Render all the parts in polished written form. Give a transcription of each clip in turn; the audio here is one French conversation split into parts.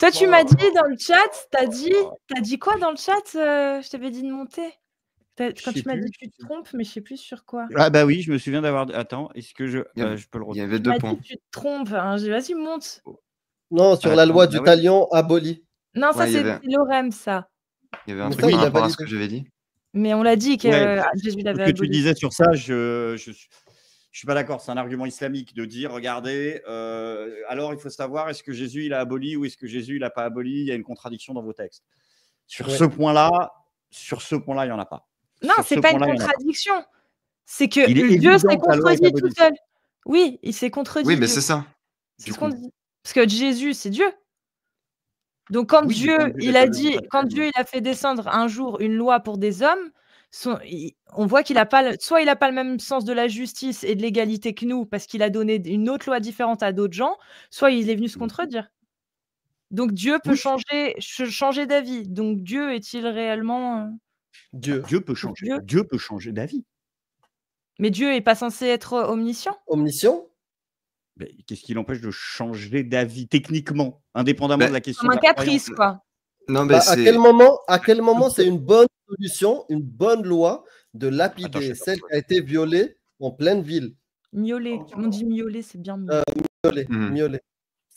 Toi, tu m'as dit dans le chat, t'as dit quoi dans le chat? Je t'avais dit de monter. Quand tu m'as dit tu te trompes, mais je sais plus sur quoi. Ah bah oui, je me souviens d'avoir. Attends, est-ce que je peux le retrouver? Il y avait Tu 2 m'as points. dit tu te trompes. Hein. J'ai dit, vas-y, monte. Non, sur la loi du talion abolie. Non, ça Ouais, c'est Lorem, ça. Il y avait un Mais truc ça, il par a rapport à validé. ce que j'avais dit. Mais on l'a dit que Jésus l'avait Ce que tu aboli. disais sur ça, je suis pas d'accord. C'est un argument islamique de dire, regardez, alors il faut savoir, est-ce que Jésus il a aboli ou est-ce que Jésus il n'a pas aboli? Il y a une contradiction dans vos textes. Sur ce point-là, il n'y en a pas. Non, c'est pas une contradiction. C'est que Dieu s'est contredit tout seul. Oui, il s'est contredit. Oui, mais c'est ça. C'est ce qu'on dit. Parce que Jésus, c'est Dieu. Donc quand Dieu, il a dit, quand Dieu il a fait descendre un jour une loi pour des hommes, on voit qu'il a pas, soit il n'a pas le même sens de la justice et de l'égalité que nous, parce qu'il a donné une autre loi différente à d'autres gens, soit il est venu se contredire. Donc Dieu peut changer d'avis. Donc Dieu est-il réellement Dieu peut changer. Dieu peut changer d'avis. Mais Dieu n'est pas censé être omniscient. Omniscient? Qu'est-ce qui l'empêche de changer d'avis techniquement, indépendamment de la question? Comme un caprice, quoi. Non, mais à quel moment c'est une bonne solution, une bonne loi de lapider celle qui a été violée en pleine ville? Miauler. On dit miauler, c'est bien mieux. Miauler.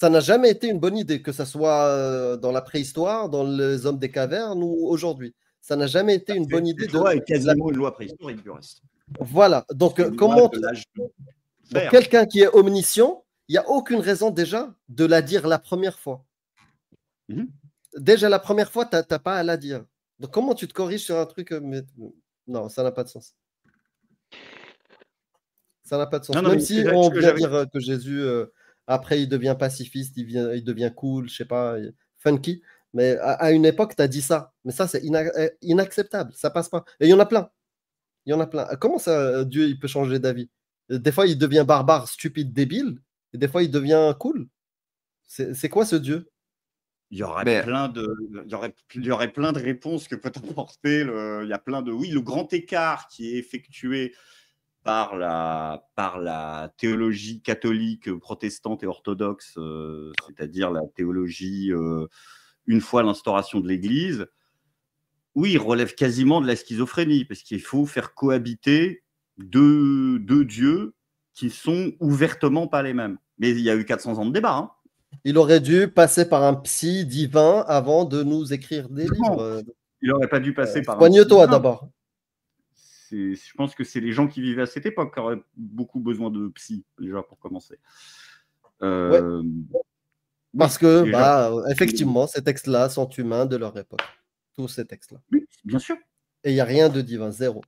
Ça n'a jamais été une bonne idée, que ce soit dans la préhistoire, dans les hommes des cavernes ou aujourd'hui. Ça n'a jamais été une bonne idée. C'est quasiment une loi préhistorique du reste. Voilà. Donc, comment quelqu'un qui est omniscient, il n'y a aucune raison déjà de la dire la première fois. Déjà la première fois, tu n'as pas à la dire. Donc, comment tu te corriges sur un truc Non, ça n'a pas de sens. Ça n'a pas de sens. Même si on vient dire que Jésus, après, il devient pacifiste, il devient cool, je sais pas, funky. Mais à une époque, tu as dit ça. Mais ça, c'est inacceptable. Ça passe pas. Et il y en a plein. Il y en a plein. Comment ça, Dieu, il peut changer d'avis? Des fois, il devient barbare, stupide, débile. Et des fois, il devient cool. C'est quoi ce Dieu? Il y aurait plein de réponses que peut apporter. Il y a plein de. Oui, le grand écart qui est effectué par la théologie catholique, protestante et orthodoxe, c'est-à-dire la théologie une fois l'instauration de l'Église, oui, il relève quasiment de la schizophrénie, parce qu'il faut faire cohabiter deux dieux qui sont ouvertement pas les mêmes. Mais il y a eu 400 ans de débat. Hein. Il aurait dû passer par un psy divin avant de nous écrire des livres. Il n'aurait pas dû passer par un soigne-toi d'abord. Je pense que c'est les gens qui vivaient à cette époque qui auraient beaucoup besoin de psy, déjà, pour commencer. Parce que, effectivement, ces textes-là sont humains de leur époque. Tous ces textes-là. Oui, bien sûr. Et il n'y a rien de divin, zéro.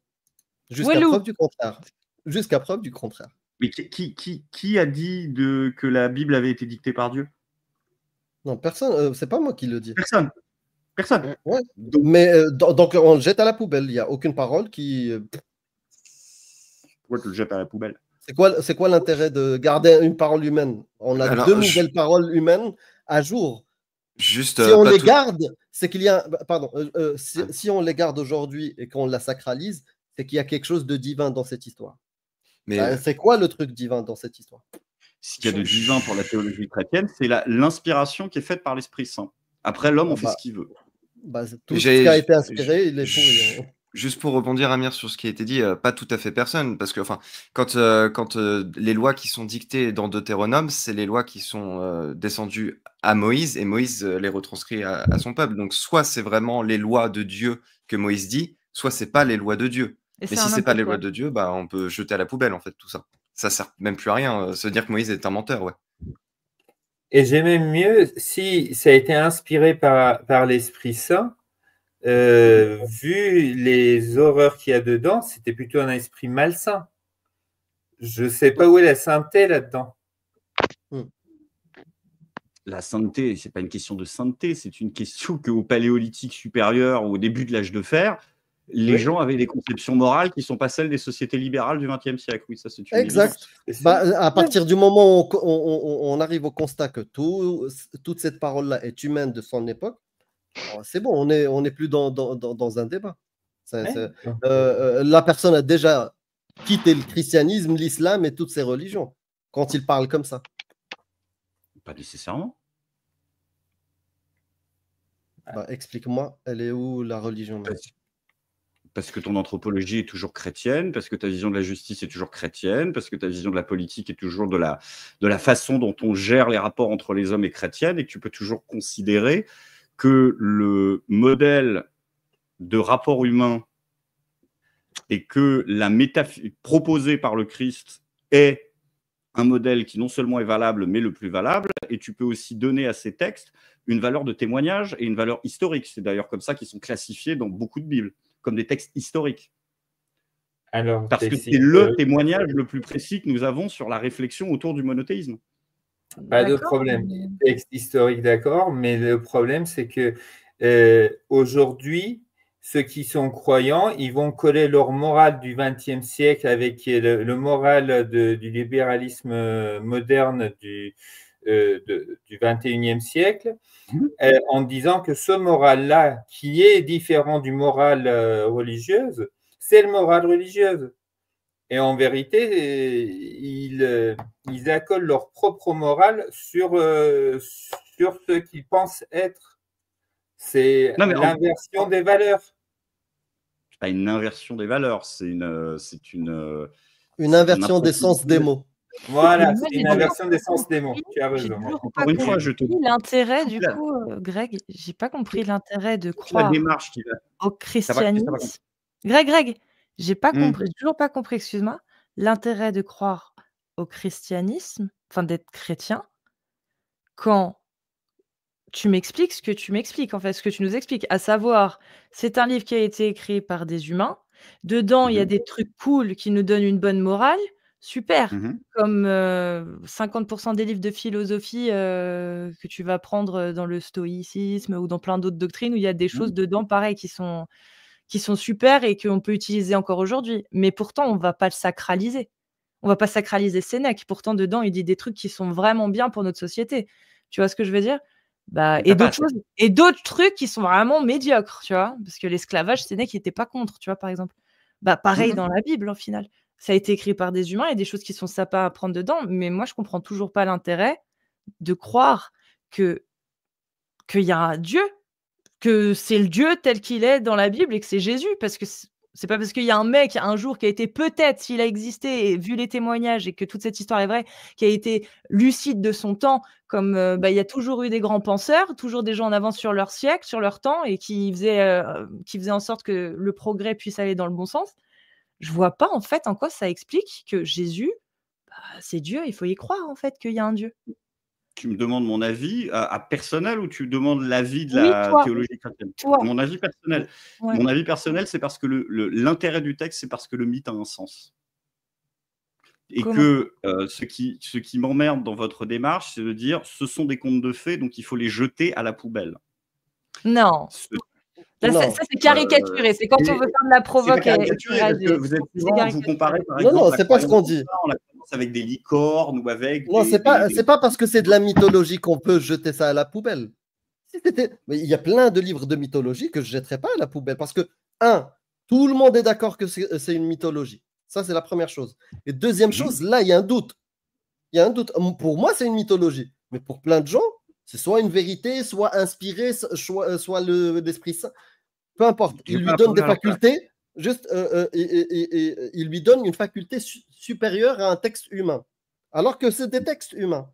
Jusqu'à preuve du contraire. Jusqu'à preuve du contraire. Mais qui a dit que la Bible avait été dictée par Dieu? Non, personne. C'est pas moi qui le dis. Personne. Ouais. Mais donc, on le jette à la poubelle. Il n'y a aucune parole qui... Pourquoi tu le jettes à la poubelle? C'est quoi l'intérêt de garder une parole humaine? On a deux nouvelles paroles humaines à jour. Si on les garde, c'est qu'il y a... Pardon. Si on les garde aujourd'hui et qu'on la sacralise, c'est qu'il y a quelque chose de divin dans cette histoire. Mais c'est quoi le truc divin dans cette histoire? Ce qu'il y a de divin pour la théologie chrétienne, c'est l'inspiration qui est faite par l'Esprit Saint. Après, l'homme, on fait ce qu'il veut. Tout ce qui a été inspiré, il est pourri. Juste pour rebondir, Amir, sur ce qui a été dit, pas tout à fait personne, parce que quand les lois qui sont dictées dans Deutéronome, c'est les lois qui sont descendues à Moïse, et Moïse les retranscrit à son peuple. Donc soit c'est vraiment les lois de Dieu que Moïse dit, soit c'est pas les lois de Dieu. Mais si c'est pas les lois de Dieu, on peut jeter à la poubelle, en fait, tout ça. Ça sert même plus à rien, se dire que Moïse est un menteur, ouais. Et j'ai même mieux, si ça a été inspiré par l'Esprit Saint, vu les horreurs qu'il y a dedans, c'était plutôt un esprit malsain. Je ne sais pas où est la sainteté là-dedans. La sainteté, ce n'est pas une question de sainteté, c'est une question qu'au paléolithique supérieur ou au début de l'âge de fer, les gens avaient des conceptions morales qui ne sont pas celles des sociétés libérales du XXe siècle. Oui, ça c'est une exact. À partir du moment où on arrive au constat que toute cette parole-là est humaine de son époque, c'est bon, on n'est plus dans un débat. La personne a déjà quitté le christianisme, l'islam et toutes ces religions quand il parle comme ça. Pas nécessairement. Bah, explique-moi, elle est où la religion? Parce que ton anthropologie est toujours chrétienne, parce que ta vision de la justice est toujours chrétienne, parce que ta vision de la politique est toujours de la façon dont on gère les rapports entre les hommes est chrétienne, et que tu peux toujours considérer que le modèle de rapport humain et que la métaphysique proposée par le Christ est un modèle qui non seulement est valable, mais le plus valable, et tu peux aussi donner à ces textes une valeur de témoignage et une valeur historique. C'est d'ailleurs comme ça qu'ils sont classifiés dans beaucoup de Bibles, comme des textes historiques. Alors, parce que c'est le témoignage le plus précis que nous avons sur la réflexion autour du monothéisme. Pas de problème. Texte historique, d'accord, mais le problème, c'est que aujourd'hui, ceux qui sont croyants, ils vont coller leur morale du XXe siècle avec le moral du libéralisme moderne du XXIe siècle, en disant que ce moral-là, qui est différent du moral religieuse, c'est le moral religieuse. Et en vérité, ils accolent leur propre morale sur ce qu'ils pensent être. C'est l'inversion des valeurs. Pas une inversion des valeurs, c'est une inversion des sens des mots. Voilà, c'est une inversion des sens des mots. Tu as raison. Encore une fois, je te dis l'intérêt du coup, Greg, j'ai pas compris l'intérêt de croire au christianisme. Greg, j'ai pas compris, j'ai toujours pas compris, excuse-moi, l'intérêt de croire au christianisme, enfin d'être chrétien, quand tu m'expliques ce que tu m'expliques, en fait, ce que tu nous expliques, à savoir, c'est un livre qui a été écrit par des humains. Dedans, il y a des trucs cool qui nous donnent une bonne morale. Super, comme 50% des livres de philosophie que tu vas prendre dans le stoïcisme ou dans plein d'autres doctrines où il y a des choses dedans, pareil, qui sont super et qu'on peut utiliser encore aujourd'hui. Mais pourtant, on ne va pas le sacraliser. On ne va pas sacraliser Sénèque. Pourtant, dedans, il dit des trucs qui sont vraiment bien pour notre société. Tu vois ce que je veux dire? Et d'autres trucs qui sont vraiment médiocres, tu vois, parce que l'esclavage, Sénèque n'était pas contre, tu vois, par exemple. Pareil dans la Bible, au final. Ça a été écrit par des humains, il y a des choses qui sont sympas à prendre dedans, mais moi, je ne comprends toujours pas l'intérêt de croire qu'il y a un Dieu, que c'est le Dieu tel qu'il est dans la Bible et que c'est Jésus, parce que c'est pas parce qu'il y a un mec un jour qui a été, peut-être s'il a existé et vu les témoignages et que toute cette histoire est vraie, qui a été lucide de son temps, comme il y a toujours eu des grands penseurs, toujours des gens en avance sur leur siècle, sur leur temps, et qui faisaient en sorte que le progrès puisse aller dans le bon sens. Je vois pas en fait en quoi ça explique que Jésus, c'est Dieu, il faut y croire en fait qu'il y a un Dieu. Tu me demandes mon avis à personnel ou tu demandes l'avis de la théologie chrétienne? Mon avis personnel. Ouais. Mon avis personnel, c'est parce que l'intérêt du texte, c'est parce que le mythe a un sens. Et que ce qui m'emmerde dans votre démarche, c'est de dire ce sont des contes de fées, donc il faut les jeter à la poubelle. Non. Ça, c'est caricaturé. C'est quand on veut faire de la provoque. Vous comparez par exemple. Non, c'est pas ce qu'on dit. Avec des licornes ou avec. Non, c'est pas parce que c'est de la mythologie qu'on peut jeter ça à la poubelle. Mais il y a plein de livres de mythologie que je jetterais pas à la poubelle parce que, tout le monde est d'accord que c'est une mythologie. Ça, c'est la première chose. Et deuxième chose, là, il y a un doute. Il y a un doute. Pour moi, c'est une mythologie. Mais pour plein de gens, c'est soit une vérité, soit inspiré, soit l'Esprit Saint. Peu importe. Il lui donne des facultés. Il lui donne une faculté supérieure à un texte humain. Alors que c'est des textes humains.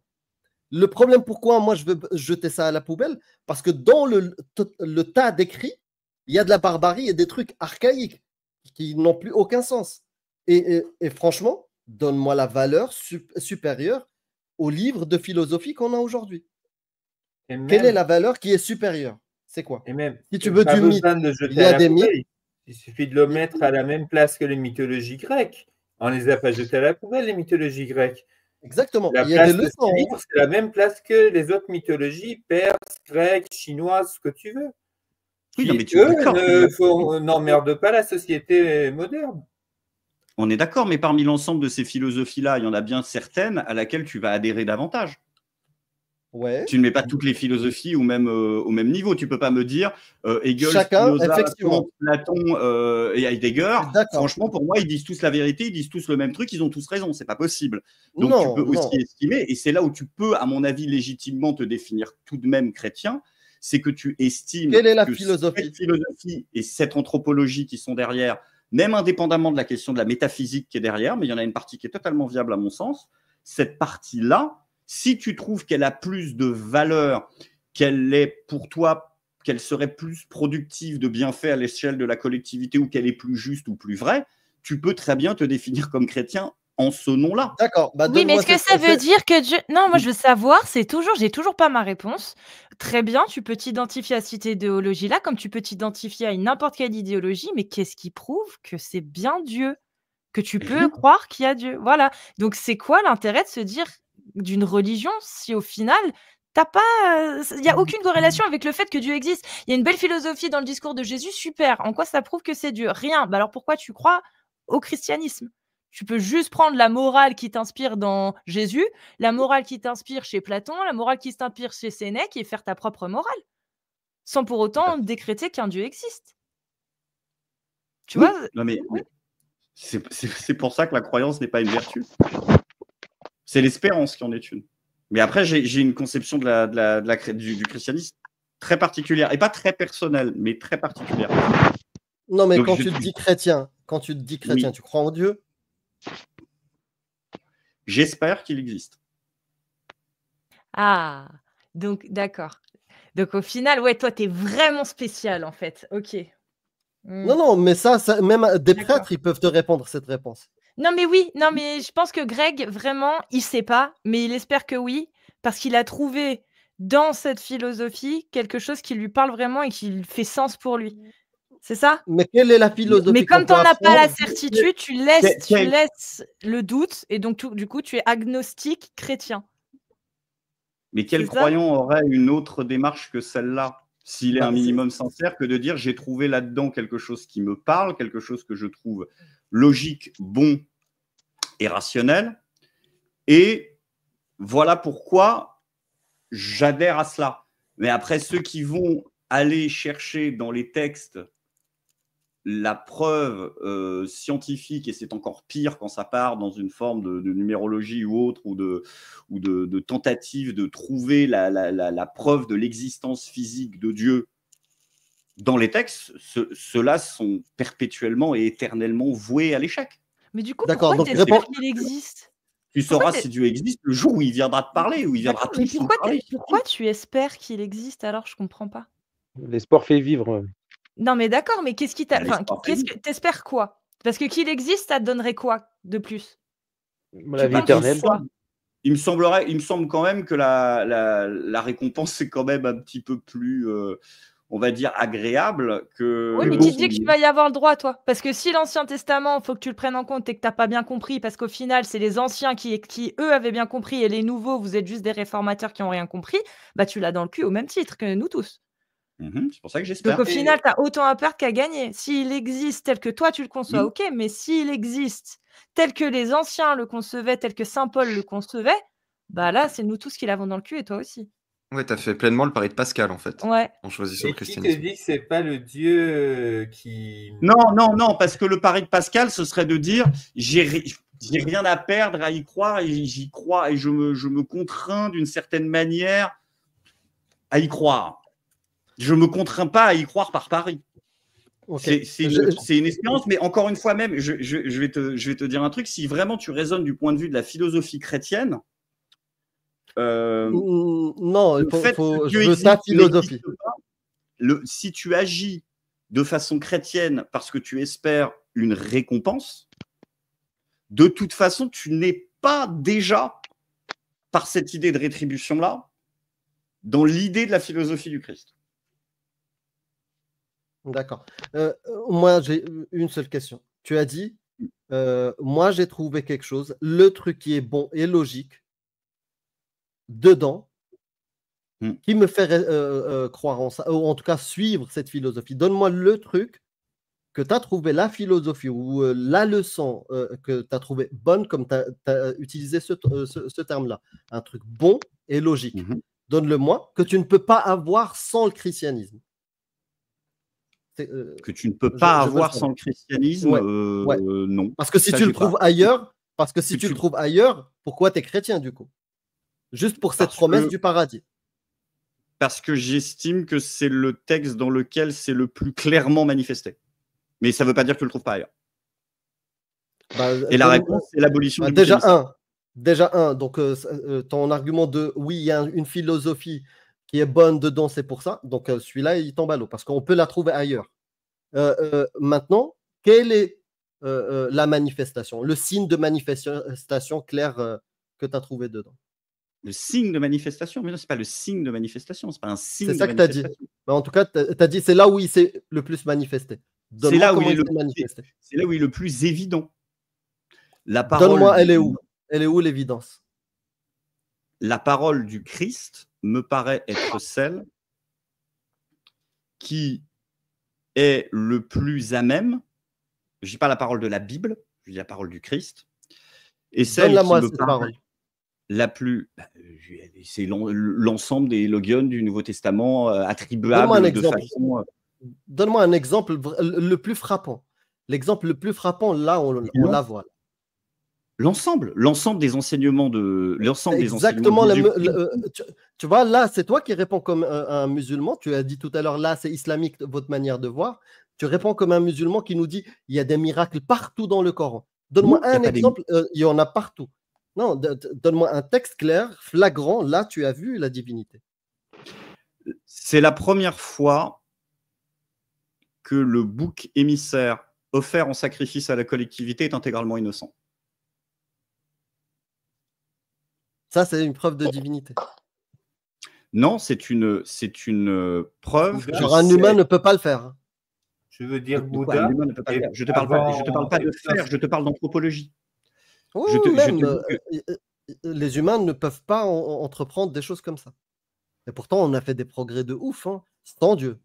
Le problème, pourquoi moi je veux jeter ça à la poubelle? Parce que dans le tas d'écrits, il y a de la barbarie et des trucs archaïques qui n'ont plus aucun sens. Et franchement, donne-moi la valeur supérieure aux livres de philosophie qu'on a aujourd'hui. Quelle est la valeur qui est supérieure? C'est quoi? Et même, si tu veux du mythe, il y a des mythes. Il suffit de le mettre à la même place que les mythologies grecques. On ne les a pas jetés à la poubelle, les mythologies grecques. Exactement. La place de ce livre, c'est la même place que les autres mythologies, perses, grecques, chinoises, ce que tu veux. Oui, mais n'emmerde pas la société moderne. On est d'accord, mais parmi l'ensemble de ces philosophies-là, il y en a bien certaines à laquelle tu vas adhérer davantage. Ouais. Tu ne mets pas toutes les philosophies au même niveau. Tu ne peux pas me dire Hegel, Chacun, Spinoza, Platon et Heidegger. Franchement, pour moi, ils disent tous la vérité, ils disent tous le même truc, ils ont tous raison. C'est pas possible. Donc, tu peux aussi estimer, et c'est là où tu peux, à mon avis, légitimement te définir tout de même chrétien, c'est que tu estimes Quelle est la que philosophie cette philosophie et cette anthropologie qui sont derrière, même indépendamment de la question de la métaphysique qui est derrière, mais il y en a une partie qui est totalement viable à mon sens, cette partie-là, si tu trouves qu'elle a plus de valeur, qu'elle est pour toi, qu'elle serait plus productive de bienfaits à l'échelle de la collectivité ou qu'elle est plus juste ou plus vraie, tu peux très bien te définir comme chrétien en ce nom-là. D'accord. Bah, Oui, mais est-ce que ça veut dire que Dieu... Non, moi je veux savoir, j'ai toujours pas ma réponse. Très bien, tu peux t'identifier à cette idéologie-là, comme tu peux t'identifier à n'importe quelle idéologie, mais qu'est-ce qui prouve que c'est bien Dieu? Que tu peux croire qu'il y a Dieu? Voilà. Donc c'est quoi l'intérêt de se dire d'une religion si au final, il n'y a aucune corrélation avec le fait que Dieu existe? Il y a une belle philosophie dans le discours de Jésus, super. En quoi ça prouve que c'est Dieu? Rien. Bah alors pourquoi tu crois au christianisme? Tu peux juste prendre la morale qui t'inspire dans Jésus, la morale qui t'inspire chez Platon, la morale qui t'inspire chez Sénèque et faire ta propre morale, sans pour autant décréter qu'un Dieu existe. Tu vois? Non, mais c'est pour ça que la croyance n'est pas une vertu. C'est l'espérance qui en est une. Mais après, j'ai une conception du christianisme très particulière, et pas très personnelle, mais très particulière. Non, mais quand tu te dis chrétien, oui. Tu crois en Dieu? J'espère qu'il existe. Ah, donc d'accord. Donc au final, ouais, toi, t'es vraiment spécial en fait. Ok. Non, mais ça même des prêtres, ils peuvent te répondre cette réponse. Non, mais oui, non, mais je pense que Greg, vraiment, il sait pas, mais il espère que oui, parce qu'il a trouvé dans cette philosophie quelque chose qui lui parle vraiment et qui fait sens pour lui. C'est ça? Mais quelle est la philosophie? Mais comme tu n'en as pas la certitude, tu laisses le doute, et donc du coup, tu es agnostique chrétien. Mais quel croyant aurait une autre démarche que celle-là, s'il est un minimum sincère, que de dire j'ai trouvé là-dedans quelque chose qui me parle, quelque chose que je trouve logique, bon et rationnel, et voilà pourquoi j'adhère à cela. Mais après, ceux qui vont aller chercher dans les textes la preuve scientifique, et c'est encore pire quand ça part dans une forme de numérologie ou autre, ou de tentative de trouver la preuve de l'existence physique de Dieu dans les textes, ceux-là sont perpétuellement et éternellement voués à l'échec. Mais du coup, pourquoi tu espères qu'il existe? Tu sauras si Dieu existe le jour où il viendra te parler, où il viendra te parler. Pourquoi tu espères qu'il existe alors? Je comprends pas. L'espoir fait vivre. Non, mais d'accord, mais qu'est-ce qui t'a... Enfin, qu'est-ce que t'espères quoi? Parce que qu'il existe, ça te donnerait quoi de plus? La vie éternelle. Il me semble quand même que la récompense c'est quand même un petit peu plus, on va dire, agréable que. Oui, mais qui te dit que tu vas y avoir le droit, toi? Parce que si l'Ancien Testament, il faut que tu le prennes en compte et que tu n'as pas bien compris, parce qu'au final, c'est les anciens qui, eux, avaient bien compris, et les nouveaux, vous êtes juste des réformateurs qui n'ont rien compris, bah tu l'as dans le cul au même titre que nous tous. C'est pour ça que j'espère. Donc au final, tu as autant à perdre qu'à gagner. S'il existe tel que toi tu le conçois, ok, mais s'il existe tel que les anciens le concevaient, tel que Saint Paul le concevait, bah là, c'est nous tous qui l'avons dans le cul et toi aussi. Ouais, tu as fait pleinement le pari de Pascal, en fait, en choisissant le christianisme. Qui te dit que c'est pas le Dieu qui... Non, parce que le pari de Pascal, ce serait de dire j'ai rien à perdre à y croire, et j'y crois, et je me contrains d'une certaine manière à y croire. Je ne me contrains pas à y croire par pari. Okay. C'est une expérience, mais encore une fois même, je vais te dire un truc. Si vraiment tu raisonnes du point de vue de la philosophie chrétienne, non, je veux ta philosophie. Si tu agis de façon chrétienne parce que tu espères une récompense, de toute façon, tu n'es pas déjà, par cette idée de rétribution-là, dans l'idée de la philosophie du Christ. D'accord. Moi, j'ai une seule question. Tu as dit, moi, j'ai trouvé quelque chose, le truc qui est bon et logique, dedans, qui me fait croire en ça, ou en tout cas suivre cette philosophie. Donne-moi le truc que tu as trouvé, la philosophie ou la leçon que tu as trouvé bonne, comme tu as utilisé ce terme-là. Un truc bon et logique. Donne-le-moi, que tu ne peux pas avoir sans le christianisme. Que tu ne peux pas avoir sans le christianisme, non. Parce que si tu le trouves ailleurs, pourquoi tu es chrétien du coup? Juste pour cette promesse du paradis. parce que j'estime que c'est le texte dans lequel c'est le plus clairement manifesté. Mais ça ne veut pas dire que tu ne le trouves pas ailleurs. Et la réponse, c'est l'abolition du bouc émissaire. Déjà un. Donc, ton argument de oui, il y a une philosophie qui est bonne dedans, c'est pour ça. Donc, celui-là, il tombe à l'eau parce qu'on peut la trouver ailleurs. Maintenant, quelle est la manifestation, le signe de manifestation clair que tu as trouvé dedans? Le signe de manifestation? Mais non, ce n'est pas le signe de manifestation, ce n'est pas un signe de manifestation. C'est ça que tu as dit. Mais en tout cas, tu as dit c'est là où il s'est le plus manifesté. C'est là où il est le plus évident. Donne-moi, elle est où? Elle est où l'évidence? La parole du Christ me paraît être celle qui est le plus à même. Je ne dis pas la parole de la Bible, je dis la parole du Christ. Et celle qui me paraît la plus. C'est l'ensemble des logiones du Nouveau Testament attribuables de façon. Donne-moi un exemple le plus frappant. L'exemple le plus frappant, là, on la voit. L'ensemble des enseignements de l'ensemble des enseignements. Tu vois, là, c'est toi qui réponds comme un musulman. Tu as dit tout à l'heure, là, c'est islamique votre manière de voir. Tu réponds comme un musulman qui nous dit il y a des miracles partout dans le Coran. Donne-moi un exemple, il y en a partout. Non, donne-moi un texte clair, flagrant. Là, tu as vu la divinité. C'est la première fois que le bouc émissaire offert en sacrifice à la collectivité est intégralement innocent. Ça, c'est une preuve de divinité. Non, c'est une preuve. Genre un humain ne peut pas le faire. Je veux dire Bouddha. Je te parle pas de faire, je te parle d'anthropologie. Oh, les humains ne peuvent pas entreprendre des choses comme ça. Et pourtant, on a fait des progrès de ouf, hein, sans Dieu.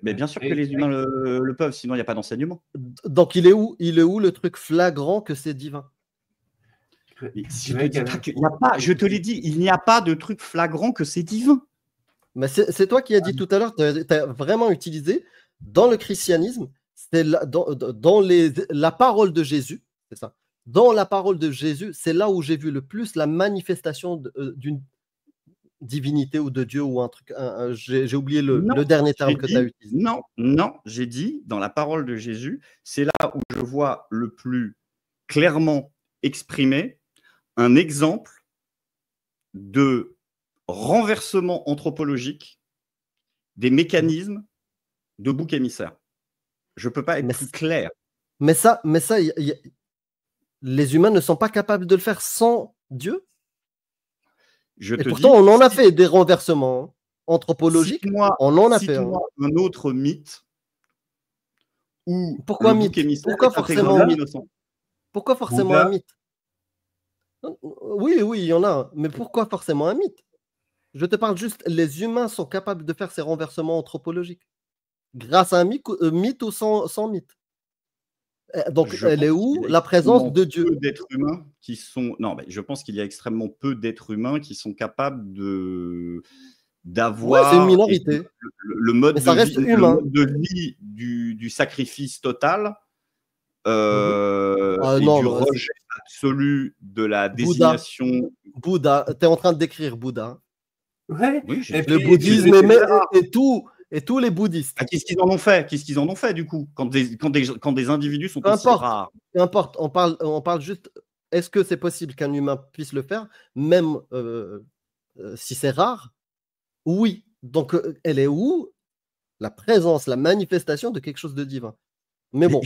Bien sûr que les humains le peuvent, sinon il n'y a pas d'enseignement. Donc il est où le truc flagrant que c'est divin? Je te l'ai dit, il n'y a pas de truc flagrant que c'est divin. Mais c'est toi qui as dit tout à l'heure, tu as vraiment utilisé dans le christianisme, c'est dans la parole de Jésus, c'est ça. Dans la parole de Jésus, c'est là où j'ai vu le plus la manifestation d'une divinité ou de Dieu ou un truc. J'ai oublié le dernier terme que tu as utilisé. Non, j'ai dit dans la parole de Jésus, c'est là où je vois le plus clairement exprimé un exemple de renversement anthropologique des mécanismes de bouc émissaire. Je ne peux pas être plus clair. Mais ça, les humains ne sont pas capables de le faire sans Dieu. Et pourtant, on en a fait des renversements anthropologiques. On en a fait. Un autre mythe où pourquoi mythe? Pourquoi forcément un mythe? Pourquoi forcément un mythe? Oui, il y en a. Mais pourquoi forcément un mythe? Je te parle juste, les humains sont capables de faire ces renversements anthropologiques. Grâce à un mythe ou sans mythe. Donc, elle est où la présence de Dieu? D'êtres humains qui sont. Non, mais je pense qu'il y a extrêmement peu d'êtres humains qui sont capables d'avoir. C'est une minorité. Le mode de vie du sacrifice total. Du rejet absolu de la désignation. Bouddha, tu es en train de décrire Bouddha. Ouais. Oui, le bouddhisme et tous les bouddhistes. Qu'est-ce qu'ils en ont fait? Qu'est-ce qu'ils en ont fait du coup quand des individus sont aussi rares? Peu importe, on parle juste. Est-ce que c'est possible qu'un humain puisse le faire, même si c'est rare? Oui. Donc, elle est où la présence, la manifestation de quelque chose de divin? Mais bon.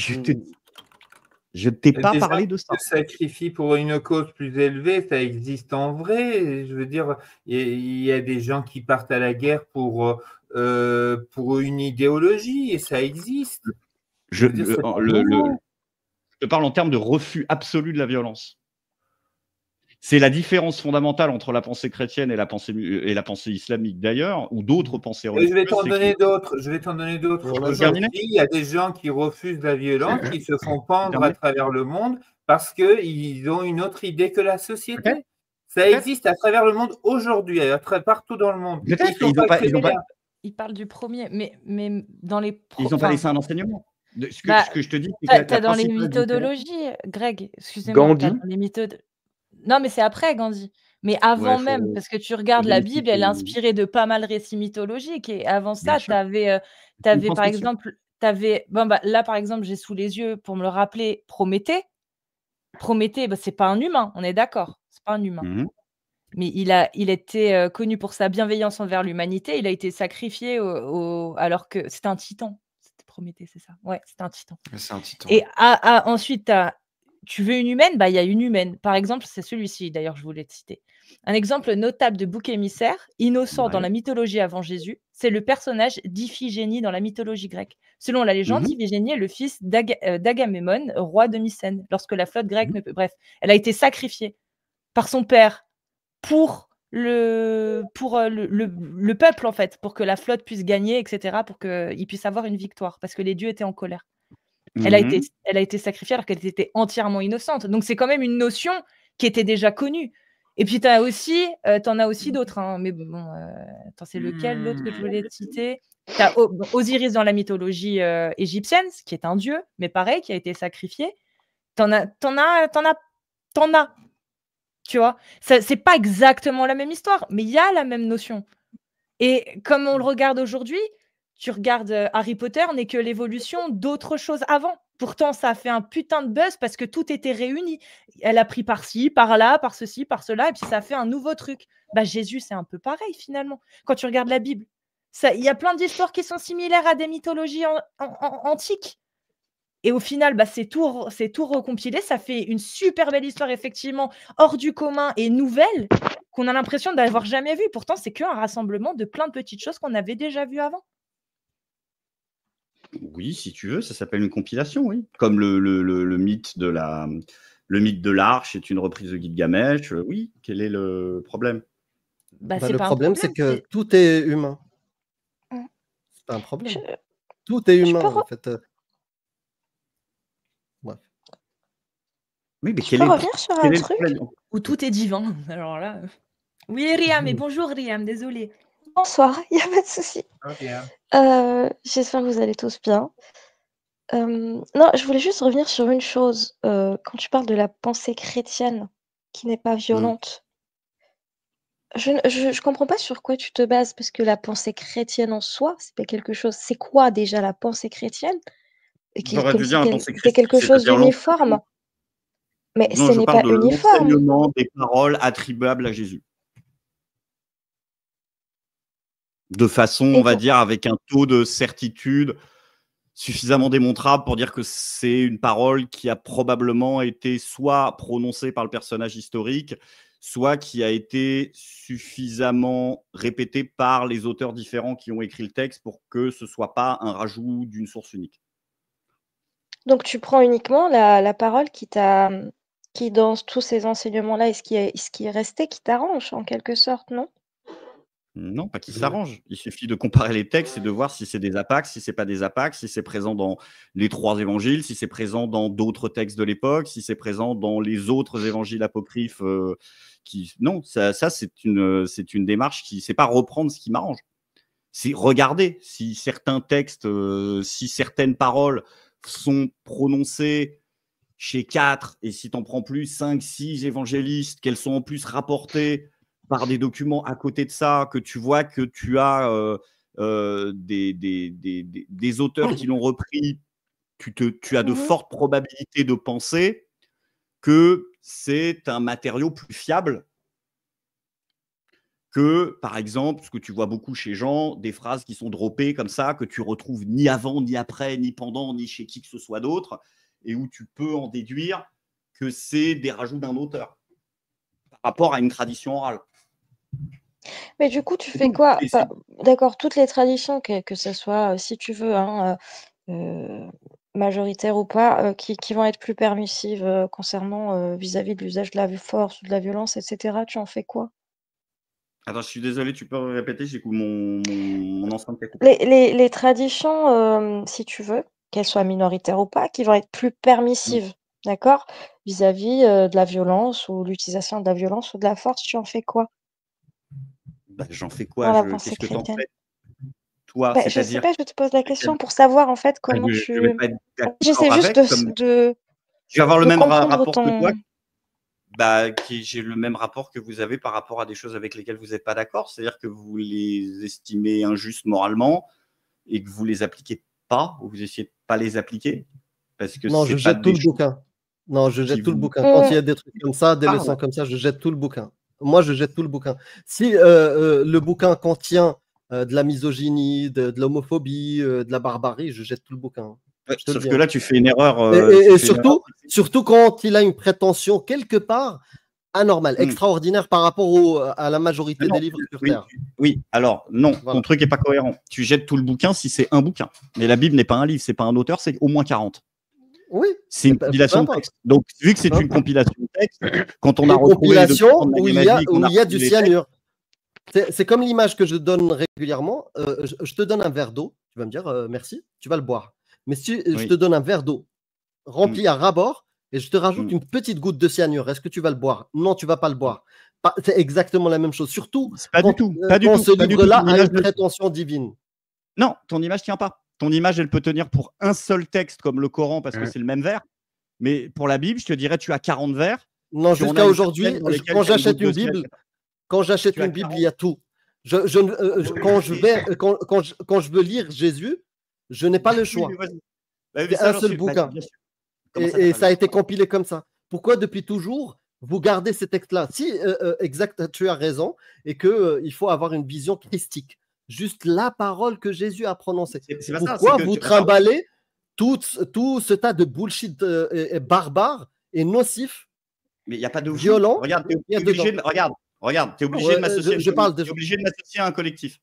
Je ne t'ai pas parlé de ça. Le sacrifice pour une cause plus élevée, ça existe en vrai. Je veux dire, il y a des gens qui partent à la guerre pour une idéologie et ça existe. Je te parle en termes de refus absolu de la violence. C'est la différence fondamentale entre la pensée chrétienne et la pensée islamique d'ailleurs, ou d'autres pensées religieuses. Je vais t'en donner d'autres. Aujourd'hui, il y a des gens qui refusent la violence, qui se font pendre à travers le monde parce qu'ils ont une autre idée que la société. Ça existe à travers le monde aujourd'hui, partout dans le monde. Ils parlent du premier, mais dans les... Ils n'ont pas laissé un enseignement. Ce que je te dis, c'est que dans les méthodologies, Greg, excusez-moi. Gandhi. Non, mais c'est après Gandhi. Mais Ouais, avant même, parce que tu regardes la vérifier Bible, elle est que inspirée de pas mal récits mythologiques et avant bien ça, sûr, tu une avais par transmission. exemple, bon, bah, là, par exemple, j'ai sous les yeux, pour me le rappeler, Prométhée. Prométhée, bah, c'est pas un humain, on est d'accord? C'est pas un humain. Mmh. Mais il était, connu pour sa bienveillance envers l'humanité. Il a été sacrifié alors que c'était un titan. C'était Prométhée, c'est ça? Ouais, c'était un titan. Ouais, c'est un titan. Et ensuite, tu veux une humaine? Bah, il y a une humaine. Par exemple, c'est celui-ci, d'ailleurs, je voulais te citer. Un exemple notable de bouc émissaire, innocent dans Ouais. la mythologie avant Jésus, c'est le personnage d'Iphigénie dans la mythologie grecque. Selon la légende, Mmh. Iphigénie est le fils d'Agamemnon, roi de Mycène, lorsque la flotte grecque Mmh. ne peut bref, elle a été sacrifiée par son père pour le peuple, en fait, pour que la flotte puisse gagner et cetera, pour qu'ils puissent avoir une victoire, parce que les dieux étaient en colère. Mmh. Elle a été sacrifiée alors qu'elle était entièrement innocente. Donc c'est quand même une notion qui était déjà connue. Et puis tu as aussi, tu en as aussi d'autres, hein, mais bon, attends, c'est lequel l'autre que je voulais te citer? Tu as Osiris dans la mythologie, égyptienne, qui est un dieu, mais pareil, qui a été sacrifié. Tu en as tu en as tu en as tu en as, tu vois? C'est pas exactement la même histoire, mais il y a la même notion. Et comme on le regarde aujourd'hui, tu regardes, Harry Potter n'est que l'évolution d'autres choses avant. Pourtant, ça a fait un putain de buzz parce que tout était réuni. Elle a pris par-ci, par-là, par ceci, par cela et puis ça a fait un nouveau truc. Bah, Jésus, c'est un peu pareil finalement. Quand tu regardes la Bible, il y a plein d'histoires qui sont similaires à des mythologies antiques. Et au final, bah, c'est tout recompilé. Ça fait une super belle histoire, effectivement, hors du commun et nouvelle, qu'on a l'impression d'avoir jamais vue. Pourtant, c'est qu'un rassemblement de plein de petites choses qu'on avait déjà vues avant. Oui, si tu veux, ça s'appelle une compilation, oui. Comme le mythe de l'arche est une reprise de Gilgamesh. Oui, quel est le problème? Bah, Bah, c'est le pas un problème, c'est problème, que tout est humain. Mmh. C'est pas un Je problème. Tout est je peux humain, en re fait. Bref. Oui, mais je quel peux est revenir sur un quel est le truc? problème? Ou tout est divin. Alors là, oui, Riam et bonjour Riam, désolée. Bonsoir, il y a pas de souci. J'espère que vous allez tous bien. Non, je voulais juste revenir sur une chose, quand tu parles de la pensée chrétienne qui n'est pas Mmh. violente, je comprends pas sur quoi tu te bases parce que la pensée chrétienne en soi, c'est pas quelque chose c'est quoi déjà la pensée chrétienne? Et J'aurais comme dû dire la pensée c'est chrétienne, quelque chose c'est-à-dire d'uniforme, mais non, ce je n'est parle pas de uniforme. l'enseignement des paroles attribuables à Jésus. De façon, Et on va pour dire, avec un taux de certitude suffisamment démontrable pour dire que c'est une parole qui a probablement été soit prononcée par le personnage historique, soit qui a été suffisamment répétée par les auteurs différents qui ont écrit le texte pour que ce soit pas un rajout d'une source unique. donc tu prends uniquement la parole qui dans tous ces enseignements-là et ce qui est resté qui t'arrange en quelque sorte, non? Non, pas qui Ouais. s'arrange. Il suffit de comparer les textes et de voir si c'est des apax, si c'est pas des apax, si c'est présent dans les 3 évangiles, si c'est présent dans d'autres textes de l'époque, si c'est présent dans les autres évangiles apocryphes, qui non, ça c'est une démarche qui c'est pas reprendre ce qui m'arrange. C'est regarder si certains textes, si certaines paroles sont prononcées chez 4 et si tu en prends plus 5, 6 évangélistes, qu'elles sont en plus rapportées par des documents à côté de ça, que tu vois que tu as des auteurs qui l'ont repris, tu as de Mmh. fortes probabilités de penser que c'est un matériau plus fiable que, par exemple, ce que tu vois beaucoup chez Jean, des phrases qui sont droppées comme ça, que tu retrouves ni avant, ni après, ni pendant, ni chez qui que ce soit d'autre, et où tu peux en déduire que c'est des rajouts d'un auteur par rapport à une tradition orale. Mais du coup, tu C'est fais tout. quoi? Bah, d'accord, toutes les traditions, que ce soit, si tu veux, hein, majoritaires ou pas, qui vont être plus permissives, concernant, vis-à-vis de l'usage de la force ou de la violence et cetera, tu en fais quoi? Attends, je suis désolé, tu peux répéter, j'ai mon enceinte qui a coupé. Les traditions, si tu veux, qu'elles soient minoritaires ou pas, qui vont être plus permissives, d'accord? Vis-à-vis, de la violence ou l'utilisation de la violence ou de la force, tu en fais quoi Bah, j'en fais dans quoi? la pensée Qu'est-ce que tu en chrétienne? fais? Toi, Bah, je sais c'est-à-dire? pas, je te pose la question pour savoir, en fait, Bah, comment je vais tu pas être j'essaie d'accord juste avec, comme de je vais avoir le même comprendre rapport que toi. ton j'ai le même rapport que vous avez par rapport à des choses avec lesquelles vous n'êtes pas d'accord. C'est-à-dire que vous les estimez injustes moralement et que vous les appliquez pas, ou vous essayez de pas les appliquer. Parce que non, je jette tout le bouquin. Non, je jette tout le bouquin. Quand il y a des trucs comme ça, des leçons comme ça, je jette tout le bouquin. Moi, je jette tout le bouquin. Si le bouquin contient de la misogynie, de l'homophobie, de la barbarie, je jette tout le bouquin. Sauf que là, tu fais une erreur. Et surtout quand il a une prétention quelque part anormale, extraordinaire par rapport à la majorité des livres sur Terre. Oui, alors non, ton truc n'est pas cohérent. Tu jettes tout le bouquin si c'est un bouquin. Mais la Bible n'est pas un livre, c'est pas un auteur, c'est au moins 40. Oui. C'est une compilation de textes. Donc, vu que c'est une compilation de textes, quand on a retrouvé compilation où il y a du cyanure. C'est comme l'image que je donne régulièrement. Je te donne un verre d'eau, tu vas me dire merci, tu vas le boire. Mais si je te donne un verre d'eau rempli à ras-bord et je te rajoute une petite goutte de cyanure, est-ce que tu vas le boire? Non, tu ne vas pas le boire. C'est exactement la même chose. Surtout quand ce livre-là a une prétention divine. Non, ton image ne tient pas. Ton image, elle peut tenir pour un seul texte comme le Coran parce que c'est le même vers. Mais pour la Bible, je te dirais, tu as 40 vers. Non, jusqu'à aujourd'hui, quand j'achète une Bible, il y a tout. Quand je veux lire Jésus, je n'ai pas le choix. C'est un seul bouquin. Et ça a été compilé comme ça. Pourquoi depuis toujours vous gardez ces textes-là? Si, exact, tu as raison, et qu'il faut avoir une vision christique. Juste la parole que Jésus a prononcée. Pourquoi vous trimballez tout ce tas de bullshit barbare et nocif, mais il n'y a pas de violent. Regarde, tu es obligé de m'associer à un collectif.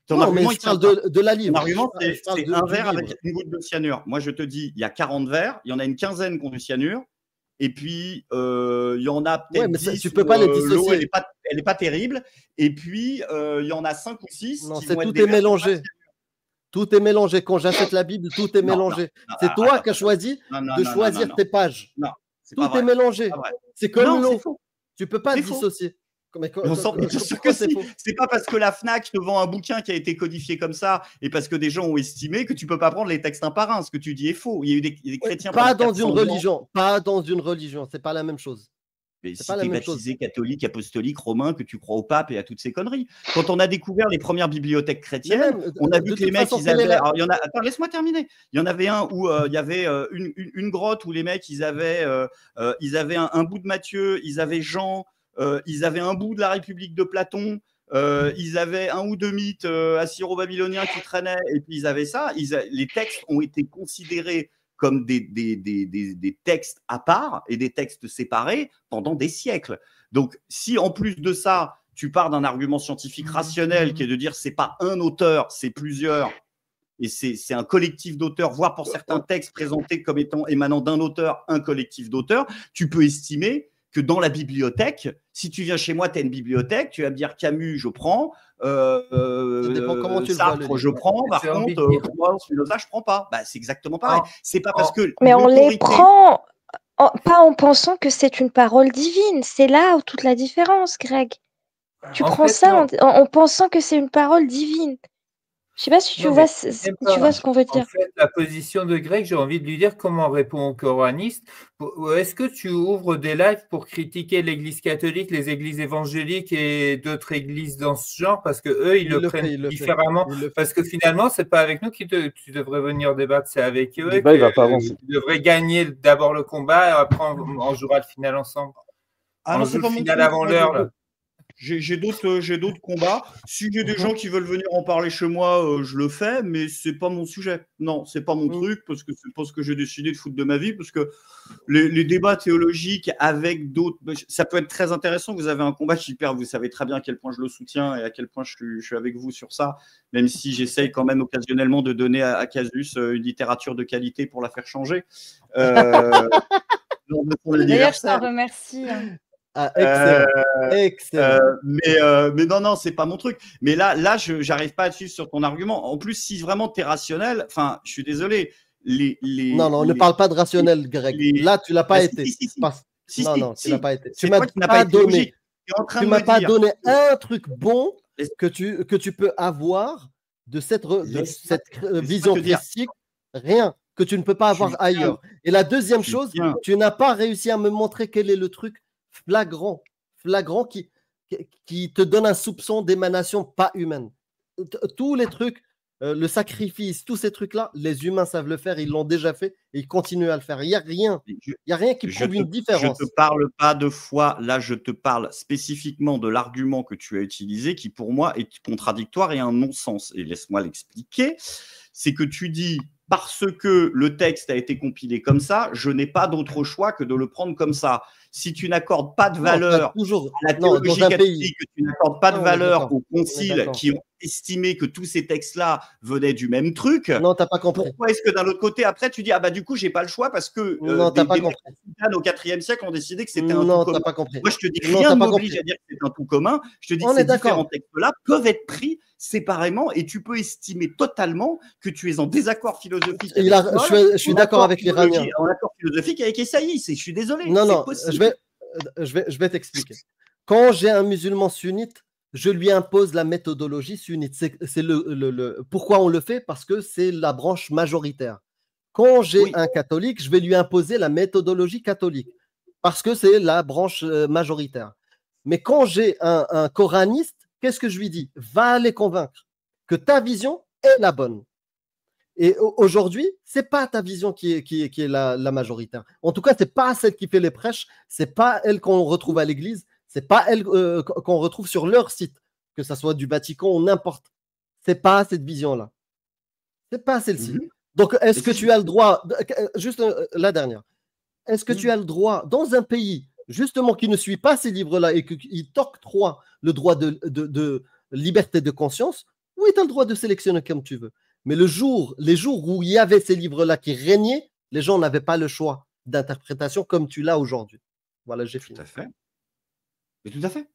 Ton argument, il parle de la livre. Ton argument, c'est un verre avec une goutte de cyanure. Moi, je te dis, il y a 40 verres, il y en a une quinzaine qui ont du cyanure, et puis il y en a peut-être 10. Tu peux pas les dissocier. L'eau, elle n'est pas terrible, et puis il y en a 5 ou 6. Non, tout est mélangé. Tout est mélangé. Quand j'achète la Bible, tout est mélangé. C'est toi qui as choisi de choisir tes pages. Tout est mélangé. C'est comme l'eau. Tu peux pas dissocier. C'est pas parce que la Fnac te vend un bouquin qui a été codifié comme ça et parce que des gens ont estimé que tu peux pas prendre les textes un par un. Ce que tu dis est faux. Il y a eu des chrétiens. Pas dans une religion. Pas dans une religion. C'est pas la même chose. Mais si tu es baptisé catholique, apostolique, romain, que tu crois au pape et à toutes ces conneries. Quand on a découvert les premières bibliothèques chrétiennes, on a vu que les mecs, ils avaient. Alors, attends, laisse-moi terminer. Il y en avait un où il y avait une grotte où les mecs, ils avaient un bout de Matthieu, ils avaient Jean. Ils avaient un bout de la République de Platon, ils avaient un ou deux mythes assyro-babyloniens qui traînaient, et puis ils avaient ça. Les textes ont été considérés comme des textes à part et des textes séparés pendant des siècles. Donc, si en plus de ça, tu pars d'un argument scientifique rationnel qui est de dire c'est pas un auteur, c'est plusieurs, et c'est un collectif d'auteurs, voire pour certains textes présentés comme étant émanant d'un auteur, un collectif d'auteurs, tu peux estimer que dans la bibliothèque, si tu viens chez moi, tu as une bibliothèque, tu vas me dire Camus, je prends, Sartre, je prends, par contre, moi, Spinoza, je prends pas. Bah, c'est exactement pareil. C'est pas parce que. Mais on les prend pas en pensant que c'est une parole divine. C'est là où toute la différence, Greg. Tu prends ça en pensant que c'est une parole divine. Je sais pas si tu vois ce qu'on veut dire. En fait, la position de Greg, j'ai envie de lui dire comment on répond aux coranistes. Est-ce que tu ouvres des lives pour critiquer l'Église catholique, les églises évangéliques et d'autres églises dans ce genre? Parce que eux, ils le prennent différemment. Parce que finalement, c'est pas avec nous que tu devrais venir débattre, c'est avec eux. Il va pas avancer. Tu devrais gagner d'abord le combat, et après on jouera le final ensemble. Non, c'est pas final avant l'heure. J'ai d'autres combats. Si j'ai des gens qui veulent venir en parler chez moi, je le fais, mais c'est pas mon sujet. Non, c'est pas mon truc, parce que c'est pas ce que j'ai décidé de foutre de ma vie, parce que les débats théologiques avec d'autres, ça peut être très intéressant. Vous avez un combat qui perd, vous savez très bien à quel point je le soutiens et à quel point je suis avec vous sur ça, même si j'essaye quand même occasionnellement de donner à Casus une littérature de qualité pour la faire changer. D'ailleurs, je t'en remercie. Excellent. Mais non, c'est pas mon truc. Mais là, j'arrive pas à suivre sur ton argument. En plus, si vraiment tu es rationnel, enfin, je suis désolé. Non, ne parle pas de rationnel, Greg. Là, tu l'as pas été. Non, tu l'as pas été. Tu m'as pas donné. Tu m'as pas donné un truc bon que tu peux avoir de cette vision christique. Rien que tu ne peux pas avoir ailleurs. Et la deuxième chose, tu n'as pas réussi à me montrer quel est le truc flagrant qui te donne un soupçon d'émanation pas humaine. Tous les trucs, le sacrifice, tous ces trucs-là, les humains savent le faire, ils l'ont déjà fait et ils continuent à le faire. Il n'y a rien qui prouve une différence. Je ne te parle pas de foi, là je te parle spécifiquement de l'argument que tu as utilisé qui pour moi est contradictoire et un non-sens. Et laisse-moi l'expliquer. C'est que tu dis, parce que le texte a été compilé comme ça, je n'ai pas d'autre choix que de le prendre comme ça. Si tu n'accordes pas de valeur à la théologie catholique, que tu n'accordes pas de valeur aux conciles qui ont estimé que tous ces textes-là venaient du même truc, non, t'as pas compris. Pourquoi est-ce que d'un autre côté, après, tu dis, ah bah du coup, j'ai pas le choix parce que des musulmans au IVe siècle ont décidé que c'était un tout commun. Pas compris. Moi, je te dis, rien ne m'oblige à dire que c'est un tout commun. Je te dis que ces différents textes-là peuvent être pris séparément et tu peux estimer totalement que tu es en désaccord philosophique. Je suis d'accord avec l'Iranien. En accord philosophique avec Essaïs, je suis désolé. Non, je vais t'expliquer. Quand j'ai un musulman sunnite, je lui impose la méthodologie sunnite. Pourquoi on le fait? Parce que c'est la branche majoritaire. Quand j'ai un catholique, je vais lui imposer la méthodologie catholique parce que c'est la branche majoritaire. Mais quand j'ai un coraniste, qu'est-ce que je lui dis? Va les convaincre que ta vision est la bonne. Et aujourd'hui, ce n'est pas ta vision qui est la majoritaire. En tout cas, ce n'est pas celle qui fait les prêches, ce n'est pas elle qu'on retrouve à l'église, ce n'est pas elle qu'on retrouve sur leur site, que ce soit du Vatican ou n'importe. Ce n'est pas cette vision-là. Ce n'est pas celle-ci. Donc, est-ce que tu as le droit, juste la dernière, est-ce que tu as le droit, dans un pays, justement, qui ne suit pas ces livres-là et qui t'octroie le droit de liberté de conscience, oui, tu as le droit de sélectionner comme tu veux. Mais les jours où il y avait ces livres-là qui régnaient, les gens n'avaient pas le choix d'interprétation comme tu l'as aujourd'hui. Voilà, j'ai fini. Tout à fait. Mais tout à fait.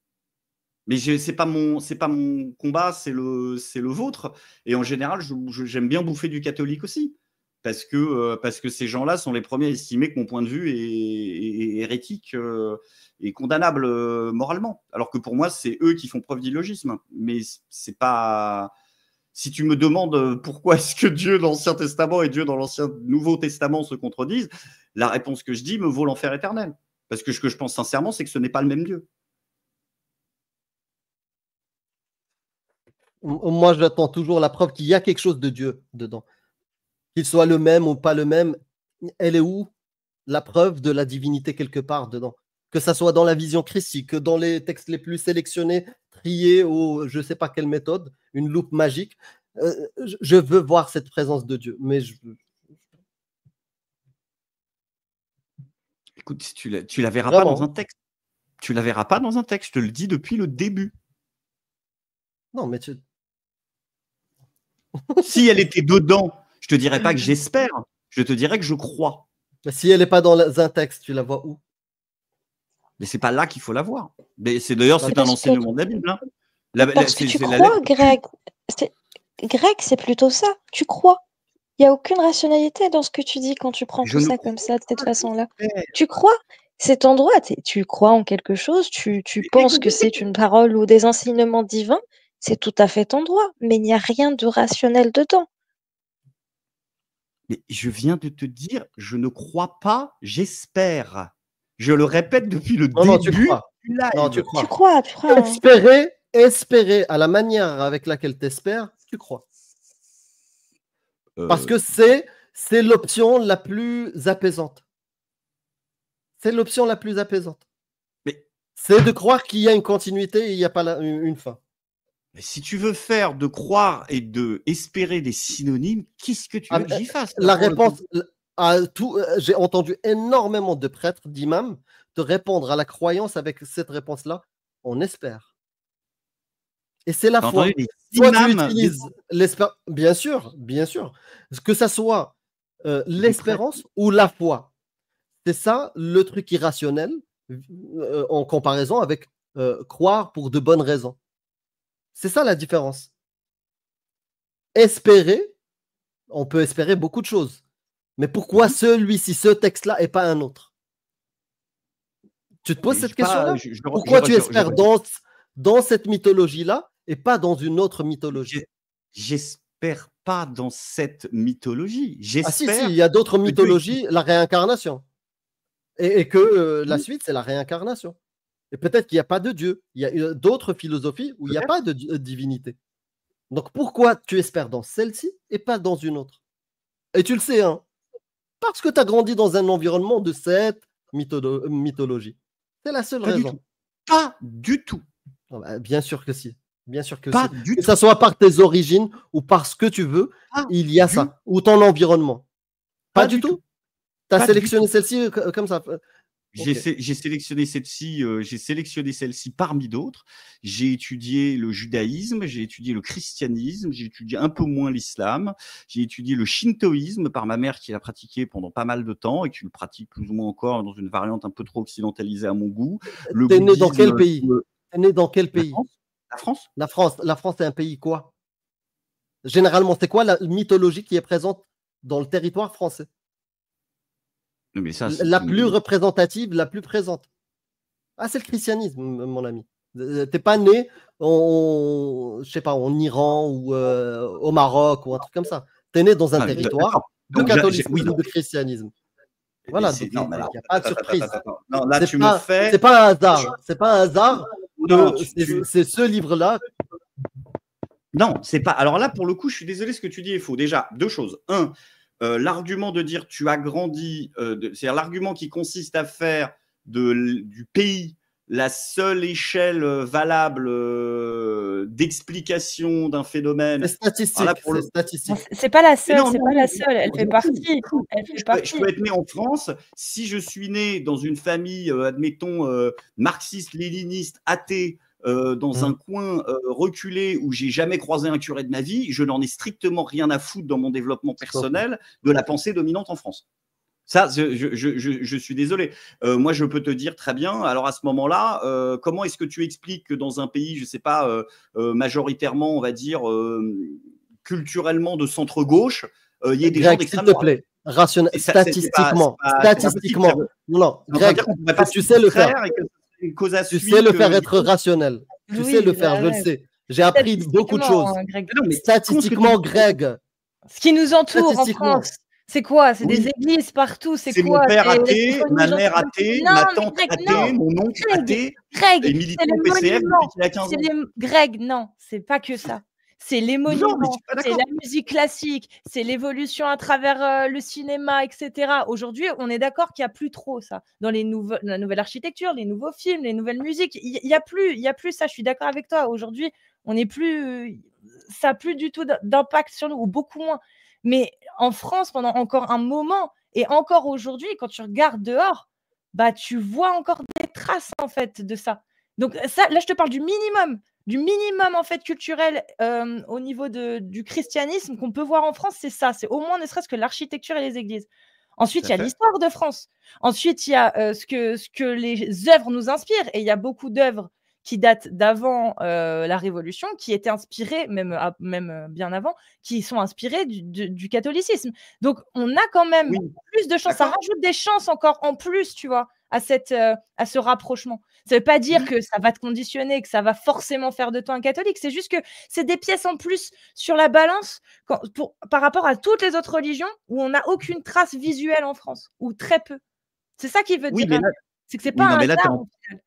Mais c'est pas mon combat, c'est le vôtre. Et en général, j'aime bien bouffer du catholique aussi. Parce que ces gens-là sont les premiers à estimer que mon point de vue est hérétique et condamnable moralement. Alors que pour moi, c'est eux qui font preuve d'illogisme. Mais c'est pas... Si tu me demandes pourquoi est-ce que Dieu dans l'Ancien Testament et Dieu dans l'Ancien Nouveau Testament se contredisent, la réponse que je dis me vaut l'enfer éternel. Parce que ce que je pense sincèrement, c'est que ce n'est pas le même Dieu. Moi, j'attends toujours la preuve qu'il y a quelque chose de Dieu dedans. Qu'il soit le même ou pas le même, elle est où la preuve de la divinité quelque part dedans? Que ça soit dans la vision christique, que dans les textes les plus sélectionnés, triés ou je ne sais pas quelle méthode, une loupe magique. Je veux voir cette présence de Dieu. Mais écoute, tu la verras pas dans un texte. Tu la verras pas dans un texte, je te le dis depuis le début. Non, mais si elle était dedans, je te dirais pas que j'espère, je te dirais que je crois. Mais si elle n'est pas dans un texte, tu la vois où? Mais c'est pas là qu'il faut la voir. Mais c'est d'ailleurs c'est un enseignement de la Bible. Hein. Parce que tu crois, Greg. Greg, c'est plutôt ça. Tu crois. Il n'y a aucune rationalité dans ce que tu dis quand tu prends tout ça comme ça, de cette façon-là. Tu crois. C'est ton droit. Tu crois en quelque chose. Tu penses que c'est une parole ou des enseignements divins. C'est tout à fait ton droit. Mais il n'y a rien de rationnel dedans. Mais je viens de te dire, je ne crois pas, j'espère. Je le répète depuis le début. Non, tu crois. Non, tu crois. Espérer à la manière avec laquelle tu espères, tu crois. Parce que c'est l'option la plus apaisante. C'est l'option la plus apaisante. C'est de croire qu'il y a une continuité et il n'y a pas une fin. Mais si tu veux faire de croire et de espérer des synonymes, qu'est-ce que tu veux que j'y fasse? La réponse... j'ai entendu énormément de prêtres, d'imams, te répondre à la croyance avec cette réponse-là. On espère. Et c'est la foi. Soit tu utilises l'espérance, bien sûr, que ça soit l'espérance ou la foi. C'est ça le truc irrationnel en comparaison avec croire pour de bonnes raisons. C'est ça la différence. Espérer, on peut espérer beaucoup de choses. Mais pourquoi celui-ci, ce texte-là, et pas un autre? Tu te poses cette question-là? Pourquoi tu espères dans cette mythologie-là et pas dans une autre mythologie? J'espère pas dans cette mythologie. Ah si, il y a d'autres mythologies, la réincarnation. Et que la suite, c'est la réincarnation. Et peut-être qu'il n'y a pas de Dieu. Il y a d'autres philosophies où il n'y a pas de divinité. Donc pourquoi tu espères dans celle-ci et pas dans une autre? Et tu le sais, hein, parce que tu as grandi dans un environnement de cette mythologie. C'est la seule raison. Pas du tout. Bien sûr que si. Bien sûr que pas si. Du que tout. ça soit par tes origines ou par ce que tu veux, il y a ça. Ou ton environnement. Pas du tout. Tu as sélectionné celle-ci comme ça. J'ai sélectionné celle-ci parmi d'autres. J'ai étudié le judaïsme, j'ai étudié le christianisme, j'ai étudié un peu moins l'islam, j'ai étudié le shintoïsme par ma mère qui l'a pratiqué pendant pas mal de temps et qui le pratique plus ou moins encore dans une variante un peu trop occidentalisée à mon goût. T'es né dans quel pays? T'es né dans quel pays? La France. La France. La France, c'est un pays quoi? Généralement, c'est quoi la mythologie qui est présente dans le territoire français? Mais ça, la plus représentative, la plus présente. Ah, c'est le christianisme, mon ami. T'es pas né je sais pas, en Iran ou au Maroc ou un truc comme ça. T'es né dans un territoire de catholicisme ou de christianisme. Voilà, donc il n'y a pas de surprise. Non, là, tu me fais... C'est pas un hasard. C'est pas un hasard. C'est ce livre-là. Non, c'est pas... Alors là, pour le coup, je suis désolé, ce que tu dis est faux. Déjà, deux choses. Un, l'argument de dire tu as grandi, c'est-à-dire l'argument qui consiste à faire du pays la seule échelle valable d'explication d'un phénomène. C'est statistique. C'est pas la seule, c'est pas la seule. Elle fait partie. Je peux être né en France si je suis né dans une famille, admettons, marxiste-léniniste, athée, dans un coin reculé où j'ai jamais croisé un curé de ma vie, je n'en ai strictement rien à foutre dans mon développement personnel de la pensée dominante en France. Ça, je suis désolé. Moi, je peux te dire très bien, alors à ce moment-là, comment est-ce que tu expliques que dans un pays, je ne sais pas, majoritairement, on va dire, culturellement de centre-gauche, il y ait des gens d'extrême droite? S'il te plaît, statistiquement. Non, Greg, tu sais le faire. Tu sais le faire être rationnel. Tu sais le faire, je le sais. J'ai appris beaucoup de choses. Statistiquement, Greg. Ce qui nous entoure en France, c'est quoi? C'est des églises partout. C'est quoi? Mon père athée, ma mère athée, ma tante athée, mon oncle athée, et militant au PCF depuis qu'il a 15 ans. Greg, non, c'est pas que ça. C'est les monuments, c'est la musique classique, c'est l'évolution à travers le cinéma, etc. Aujourd'hui, on est d'accord qu'il n'y a plus trop ça. Dans la nouvelle architecture, les nouveaux films, les nouvelles musiques, il n'y a plus ça. Je suis d'accord avec toi. Aujourd'hui, on n'est plus, ça n'a plus du tout d'impact sur nous, ou beaucoup moins. Mais en France, pendant encore un moment, et encore aujourd'hui, quand tu regardes dehors, bah, tu vois encore des traces en fait de ça. Donc ça, là, je te parle du minimum en fait culturel au niveau du christianisme qu'on peut voir en France, c'est ça. C'est au moins ne serait-ce que l'architecture et les églises. Ensuite, il y a l'histoire de France. Ensuite, il y a ce que les œuvres nous inspirent. Et il y a beaucoup d'œuvres qui datent d'avant la Révolution, qui étaient inspirées, même bien avant, qui sont inspirées du catholicisme. Donc, on a quand même plus de chances. Ça rajoute des chances encore en plus, tu vois, à ce rapprochement. Ça ne veut pas dire que ça va te conditionner, que ça va forcément faire de toi un catholique. C'est juste que c'est des pièces en plus sur la balance par rapport à toutes les autres religions où on n'a aucune trace visuelle en France, ou très peu. C'est ça qui veut dire. C'est que c'est pas un hasard, au final.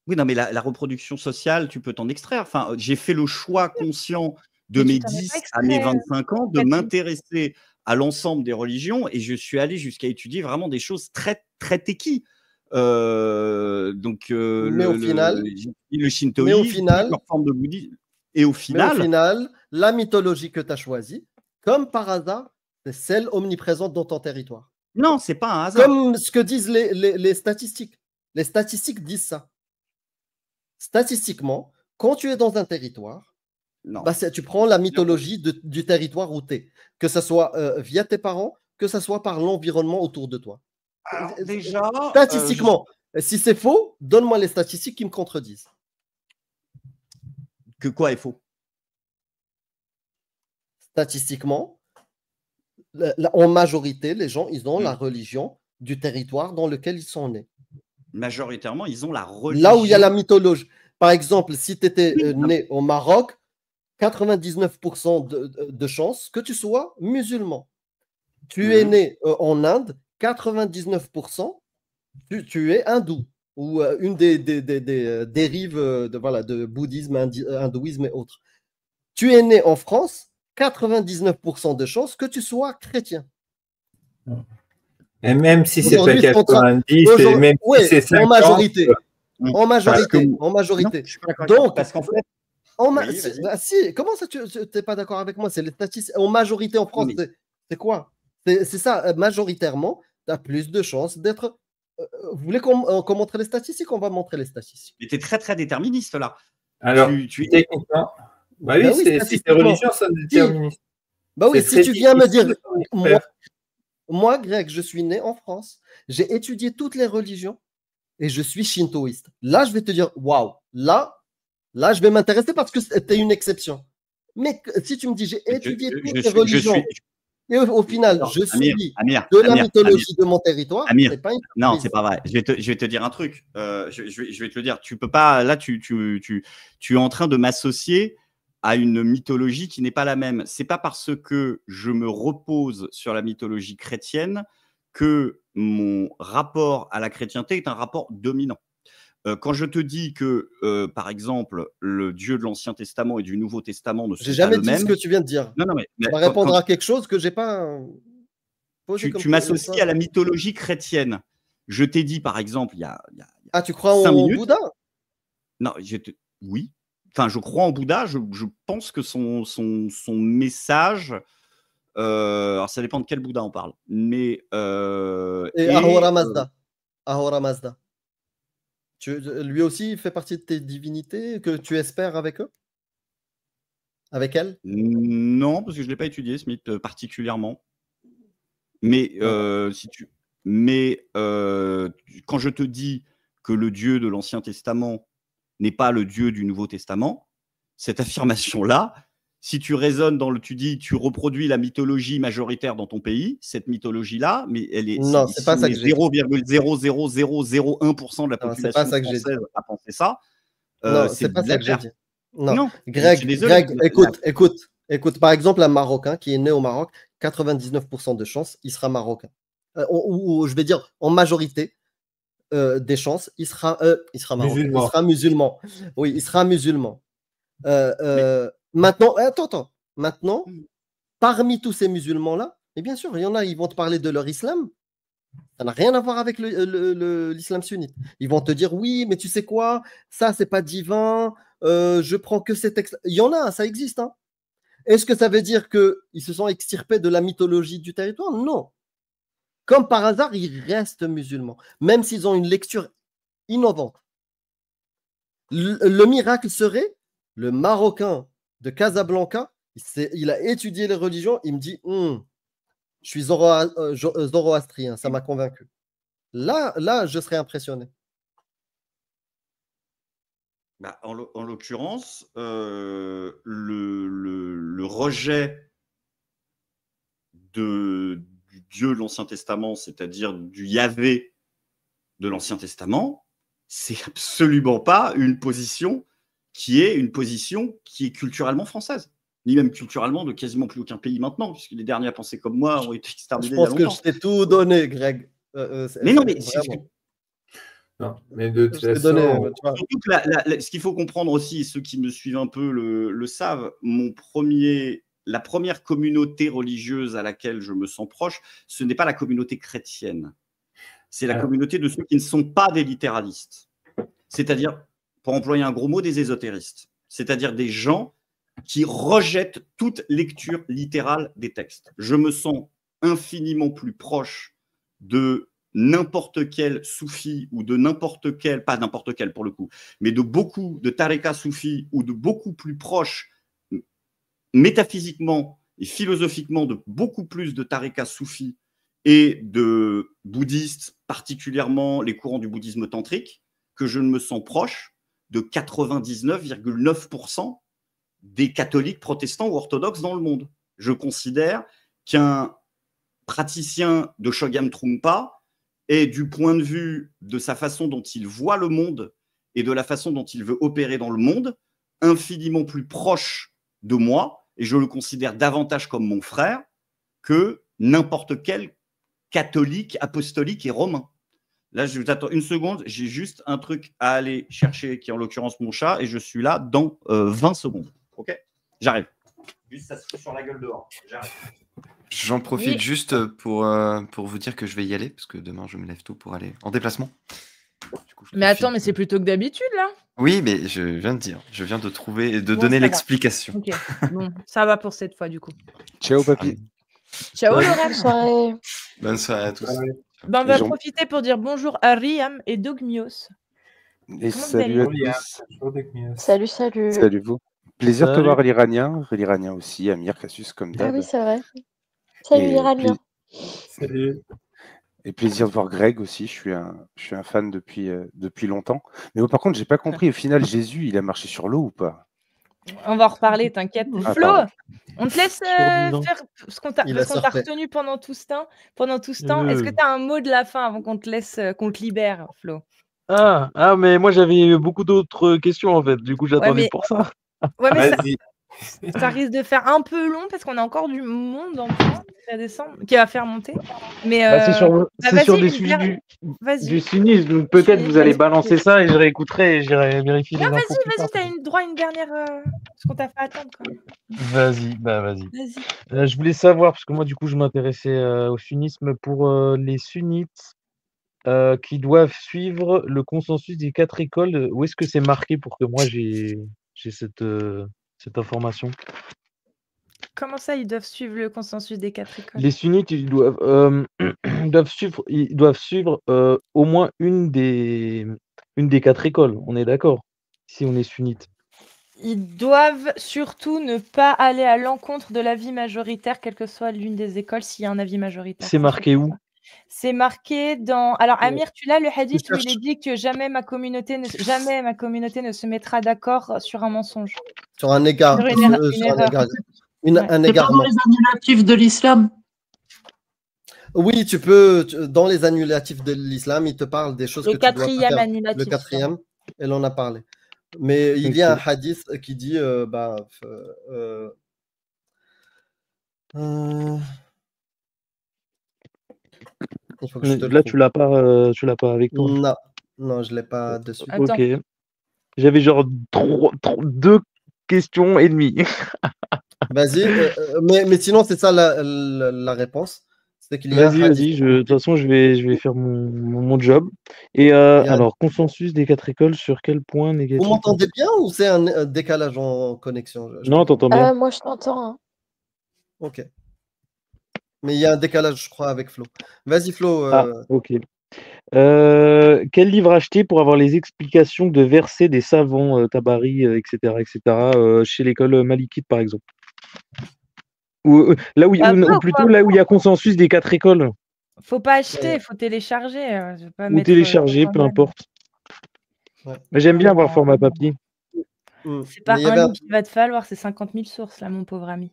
Oui, non, mais la reproduction sociale, tu peux t'en extraire. Enfin, j'ai fait le choix conscient de mes 10 à mes 25 ans de m'intéresser à l'ensemble des religions et je suis allé jusqu'à étudier vraiment des choses très, très techie. Donc, le shintoïsme, leur forme de bouddhisme. Et au final, la mythologie que tu as choisie, comme par hasard, c'est celle omniprésente dans ton territoire. Non, c'est pas un hasard. Comme ce que disent les statistiques. Les statistiques disent ça. Statistiquement, quand tu es dans un territoire, tu prends la mythologie du territoire où tu es, que ce soit via tes parents, que ce soit par l'environnement autour de toi. Alors, déjà, statistiquement, si c'est faux, donne-moi les statistiques qui me contredisent. Que quoi est faux? Statistiquement, en majorité, les gens, ils ont la religion du territoire dans lequel ils sont nés. Majoritairement, ils ont la religion. Là où il y a la mythologie. Par exemple, si tu étais né au Maroc, 99% de chances que tu sois musulman. Tu es né en Inde, 99%, tu es hindou. ou une des dérives de bouddhisme, hindouisme et autres. Tu es né en France, 99% de chances que tu sois chrétien. Et même si c'est pas 90, et même si c'est 50, en majorité. En majorité. Non, donc, parce qu'en fait, si, comment ça, tu n'es pas d'accord avec moi? C'est les statistiques. En majorité en France, c'est quoi? C'est ça, majoritairement, tu as plus de chances d'être. Vous voulez qu'on montre les statistiques? On va montrer les statistiques. Mais tu es très, très déterministe là. Alors, techniquement, si c'est religion, ça déterministe. Si tu viens me dire, moi, Greg, je suis né en France, j'ai étudié toutes les religions et je suis shintoïste. Là, je vais te dire, waouh, là, je vais m'intéresser parce que c'était une exception. Mais si tu me dis, j'ai étudié toutes les religions et au final, je suis de la mythologie de mon territoire, c'est pas une surprise. Non, c'est pas vrai. Je vais te dire un truc. Je vais te le dire. Tu peux pas. Là, tu es en train de m'associer à une mythologie qui n'est pas la même. C'est pas parce que je me repose sur la mythologie chrétienne que mon rapport à la chrétienté est un rapport dominant. Quand je te dis que, par exemple, le Dieu de l'Ancien Testament et du Nouveau Testament ne sont pas le même… J'ai jamais dit ce que tu viens de dire. Non, mais tu vas répondre à quelque chose que j'ai pas posé. Tu m'associes à la mythologie chrétienne. Je t'ai dit, par exemple, il y a tu crois en Bouddha? Non, oui. Enfin, je crois en Bouddha. Je pense que son message… alors, ça dépend de quel Bouddha on parle. Mais… et Ahura Mazda. Ahura Mazda. Lui aussi, il fait partie de tes divinités que tu espères avec eux? Avec elle? Non, parce que je ne l'ai pas étudié, Smith, particulièrement. Mais, quand je te dis que le Dieu de l'Ancien Testament n'est pas le Dieu du Nouveau Testament, cette affirmation-là, si tu raisonnes tu reproduis la mythologie majoritaire dans ton pays, cette mythologie-là, mais elle est… Non, c'est pas ça que j'ai dit. 0,00001% de la population française a pensé ça. Non, c'est pas ça que j'ai dit. Non. Greg, écoute, par exemple, un Marocain qui est né au Maroc, 99% de chances, il sera marocain. Ou je vais dire, en majorité des chances, il sera marocain. Il sera musulman. Oui, il sera musulman. Maintenant, attends. Maintenant, parmi tous ces musulmans-là, et bien sûr, il y en a, ils vont te parler de leur islam. Ça n'a rien à voir avec l'islam sunnite. Ils vont te dire, oui, mais tu sais quoi, ça, c'est pas divin, je prends que ces textes. Il y en a, ça existe. Hein. Est-ce que ça veut dire qu'ils se sont extirpés de la mythologie du territoire? Non. Comme par hasard, ils restent musulmans, même s'ils ont une lecture innovante. Le miracle serait le Marocain de Casablanca, il a étudié les religions, il me dit, je suis zoroastrien, ça m'a convaincu. Là, je serais impressionné. En l'occurrence, le rejet du Dieu de l'Ancien Testament, c'est-à-dire du Yahvé de l'Ancien Testament, c'est absolument pas une position qui est culturellement française, ni même culturellement de quasiment plus aucun pays maintenant, puisque les derniers à penser comme moi ont été exterminés. Je pense que je t'ai tout donné, Greg. Mais non, mais non, mais de toute façon, surtout que ce qu'il faut comprendre aussi, ceux qui me suivent un peu le savent, la première communauté religieuse à laquelle je me sens proche, ce n'est pas la communauté chrétienne. C'est la communauté de ceux qui ne sont pas des littéralistes. C'est-à-dire, pour employer un gros mot, des ésotéristes. C'est-à-dire des gens qui rejettent toute lecture littérale des textes. Je me sens infiniment plus proche de n'importe quel soufi ou de n'importe quel, pas n'importe quel pour le coup, mais de beaucoup de tariqa soufis ou de beaucoup plus proche métaphysiquement et philosophiquement de beaucoup plus de tariqa soufis et de bouddhistes, particulièrement les courants du bouddhisme tantrique, que je ne me sens proche de 99,9% des catholiques, protestants ou orthodoxes dans le monde. Je considère qu'un praticien de Chogyam Trungpa est, du point de vue de sa façon dont il voit le monde et de la façon dont il veut opérer dans le monde, infiniment plus proche de moi, et je le considère davantage comme mon frère que n'importe quel catholique, apostolique et romain. Là, je vous attends une seconde. J'ai juste un truc à aller chercher, qui est en l'occurrence mon chat, et je suis là dans 20 secondes. OK? J'arrive. Juste, ça se fout sur la gueule dehors. J'arrive. J'en profite juste pour vous dire que je vais y aller, parce que demain, je me lève tôt pour aller en déplacement. Du coup, Mais attends, mais c'est plutôt que d'habitude, là. Oui, mais je viens de dire. Je viens de trouver et de donner l'explication. Ok, bon, ça va pour cette fois, du coup. Ciao, papy. Ciao, Bonne Laurent. soirée. Bonne soirée à tous. Ben, on va profiter pour dire bonjour à Riam et Dogmios. Et salut à tous. Salut, salut. Salut vous. Plaisir de te voir, l'Iranien. L'Iranien aussi, Amir, Cassius, comme d'hab. Ah oui, c'est vrai. Salut, l'Iranien. Salut. Et plaisir de voir Greg aussi. Je suis un fan depuis longtemps. Mais par contre, j'ai pas compris. Au final, Jésus, il a marché sur l'eau ou pas? On va en reparler, t'inquiète. Ah, Flo, pardon. on te laisse faire ce qu'on t'a Il a surfé. retenu pendant tout ce temps. Est-ce que tu as un mot de la fin avant qu'on te laisse, qu'on te libère, Flo? Ah, mais moi j'avais beaucoup d'autres questions en fait. Du coup, j'attendais mais- pour ça. Ouais, mais Vas-y. ça risque de faire un peu long parce qu'on a encore du monde en plus qui va descendre, qui va faire monter. Mais C'est sur vas-y, des sujets du vas-y. sunnisme. Donc peut-être vous allez balancer ça et je réécouterai et j'irai vérifier les Non, infos. plus vas-y, tard. t'as droit à une dernière. Ce qu'on t'a fait attendre quand même. Vas-y. Vas-y. Je voulais savoir, parce que moi, du coup, je m'intéressais au sunnisme pour les sunnites qui doivent suivre le consensus des 4 écoles. Où est-ce que c'est marqué pour que moi j'ai cette information? Comment ça, ils doivent suivre le consensus des 4 écoles? Les sunnites, ils doivent, doivent suivre au moins une des 4 écoles. On est d'accord? Si on est sunnite. Ils doivent surtout ne pas aller à l'encontre de l'avis majoritaire, quelle que soit l'une des écoles, s'il y a un avis majoritaire. C'est marqué où? C'est marqué dans. Alors, Amir, tu l'as le hadith où il est dit que jamais ma communauté ne se mettra d'accord sur un mensonge. Sur un égard. Sur une erreur. Un C'est pas égarement. dans les annulatifs de l'islam? Oui, tu peux. Dans les annulatifs de l'islam, il te parle des choses Le que tu dois pas quatrième faire. annulatif. Le quatrième, elle en a parlé. Mais il y a un hadith qui dit il faut que je te le Là, trouve. tu l'as pas avec toi. Non, je l'ai pas dessus. Attends. Ok. J'avais genre 2 questions et demie. Vas-y, mais sinon, c'est ça la réponse. C'est qu'il y a un Vas-y. hadith. De toute façon, je vais faire mon job. Et alors, consensus des 4 écoles, sur quel point négatif? Vous m'entendez bien ou c'est un décalage en connexion? Non, t'entends bien. Moi, je t'entends. Hein. Ok. Mais il y a un décalage, je crois, avec Flo. Vas-y, Flo. Ok. Quel livre acheter pour avoir les explications de versets des savants, Tabari, etc., chez l'école malikite, par exemple? Ou plutôt là où il y a consensus des 4 écoles. Faut pas acheter, faut télécharger. Je vais pas Ou mettre, télécharger, peu importe. Ouais. Mais j'aime bien avoir format papier. C'est pas un livre qu'il va te falloir, c'est 50 000 sources, là, mon pauvre ami.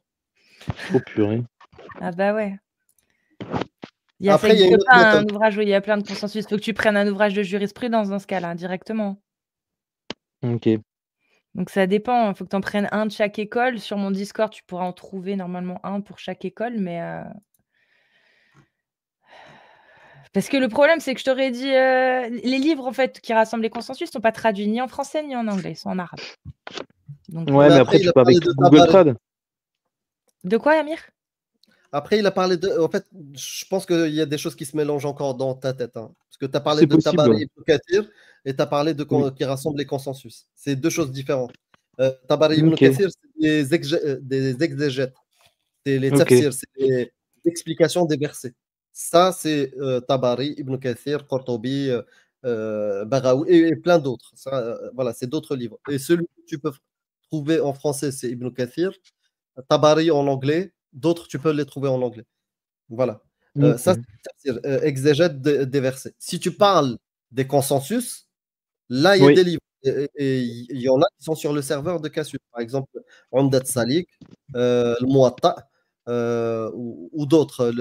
Oh purée. Ah bah ouais. Après, il y a une autre pas un méthode. ouvrage où il y a plein de consensus. Il faut que tu prennes un ouvrage de jurisprudence dans ce cas-là, directement. Ok. Donc ça dépend. Il faut que tu en prennes un de chaque école. Sur mon Discord, tu pourras en trouver normalement un pour chaque école. Mais parce que le problème, c'est que je t'aurais dit les livres en fait qui rassemblent les consensus ne sont pas traduits ni en français ni en anglais, ils sont en arabe. Donc, Ouais, mais après, tu peux avec Google Trad. De quoi, Amir? Après, il a parlé de. En fait, je pense qu'il y a des choses qui se mélangent encore dans ta tête. Hein. Parce que tu as parlé de Tabari Ibn Kathir et tu as parlé de qui rassemble les consensus. C'est deux choses différentes. Tabari Ibn Kathir, c'est des exégètes. C'est les tafsirs, c'est les explications des versets. Ça, c'est Tabari, Ibn Kathir, Qurtubi, Baghawi et plein d'autres. Voilà, c'est d'autres livres. Et celui que tu peux trouver en français, c'est Ibn Kathir. Tabari en anglais. D'autres, tu peux les trouver en anglais. Voilà. Ça, c'est exégète des versets. Si tu parles des consensus, là, il y a des livres. Et il y en a qui sont sur le serveur de Cassius. Par exemple, Umdat Salik, le Muwatta, ou d'autres.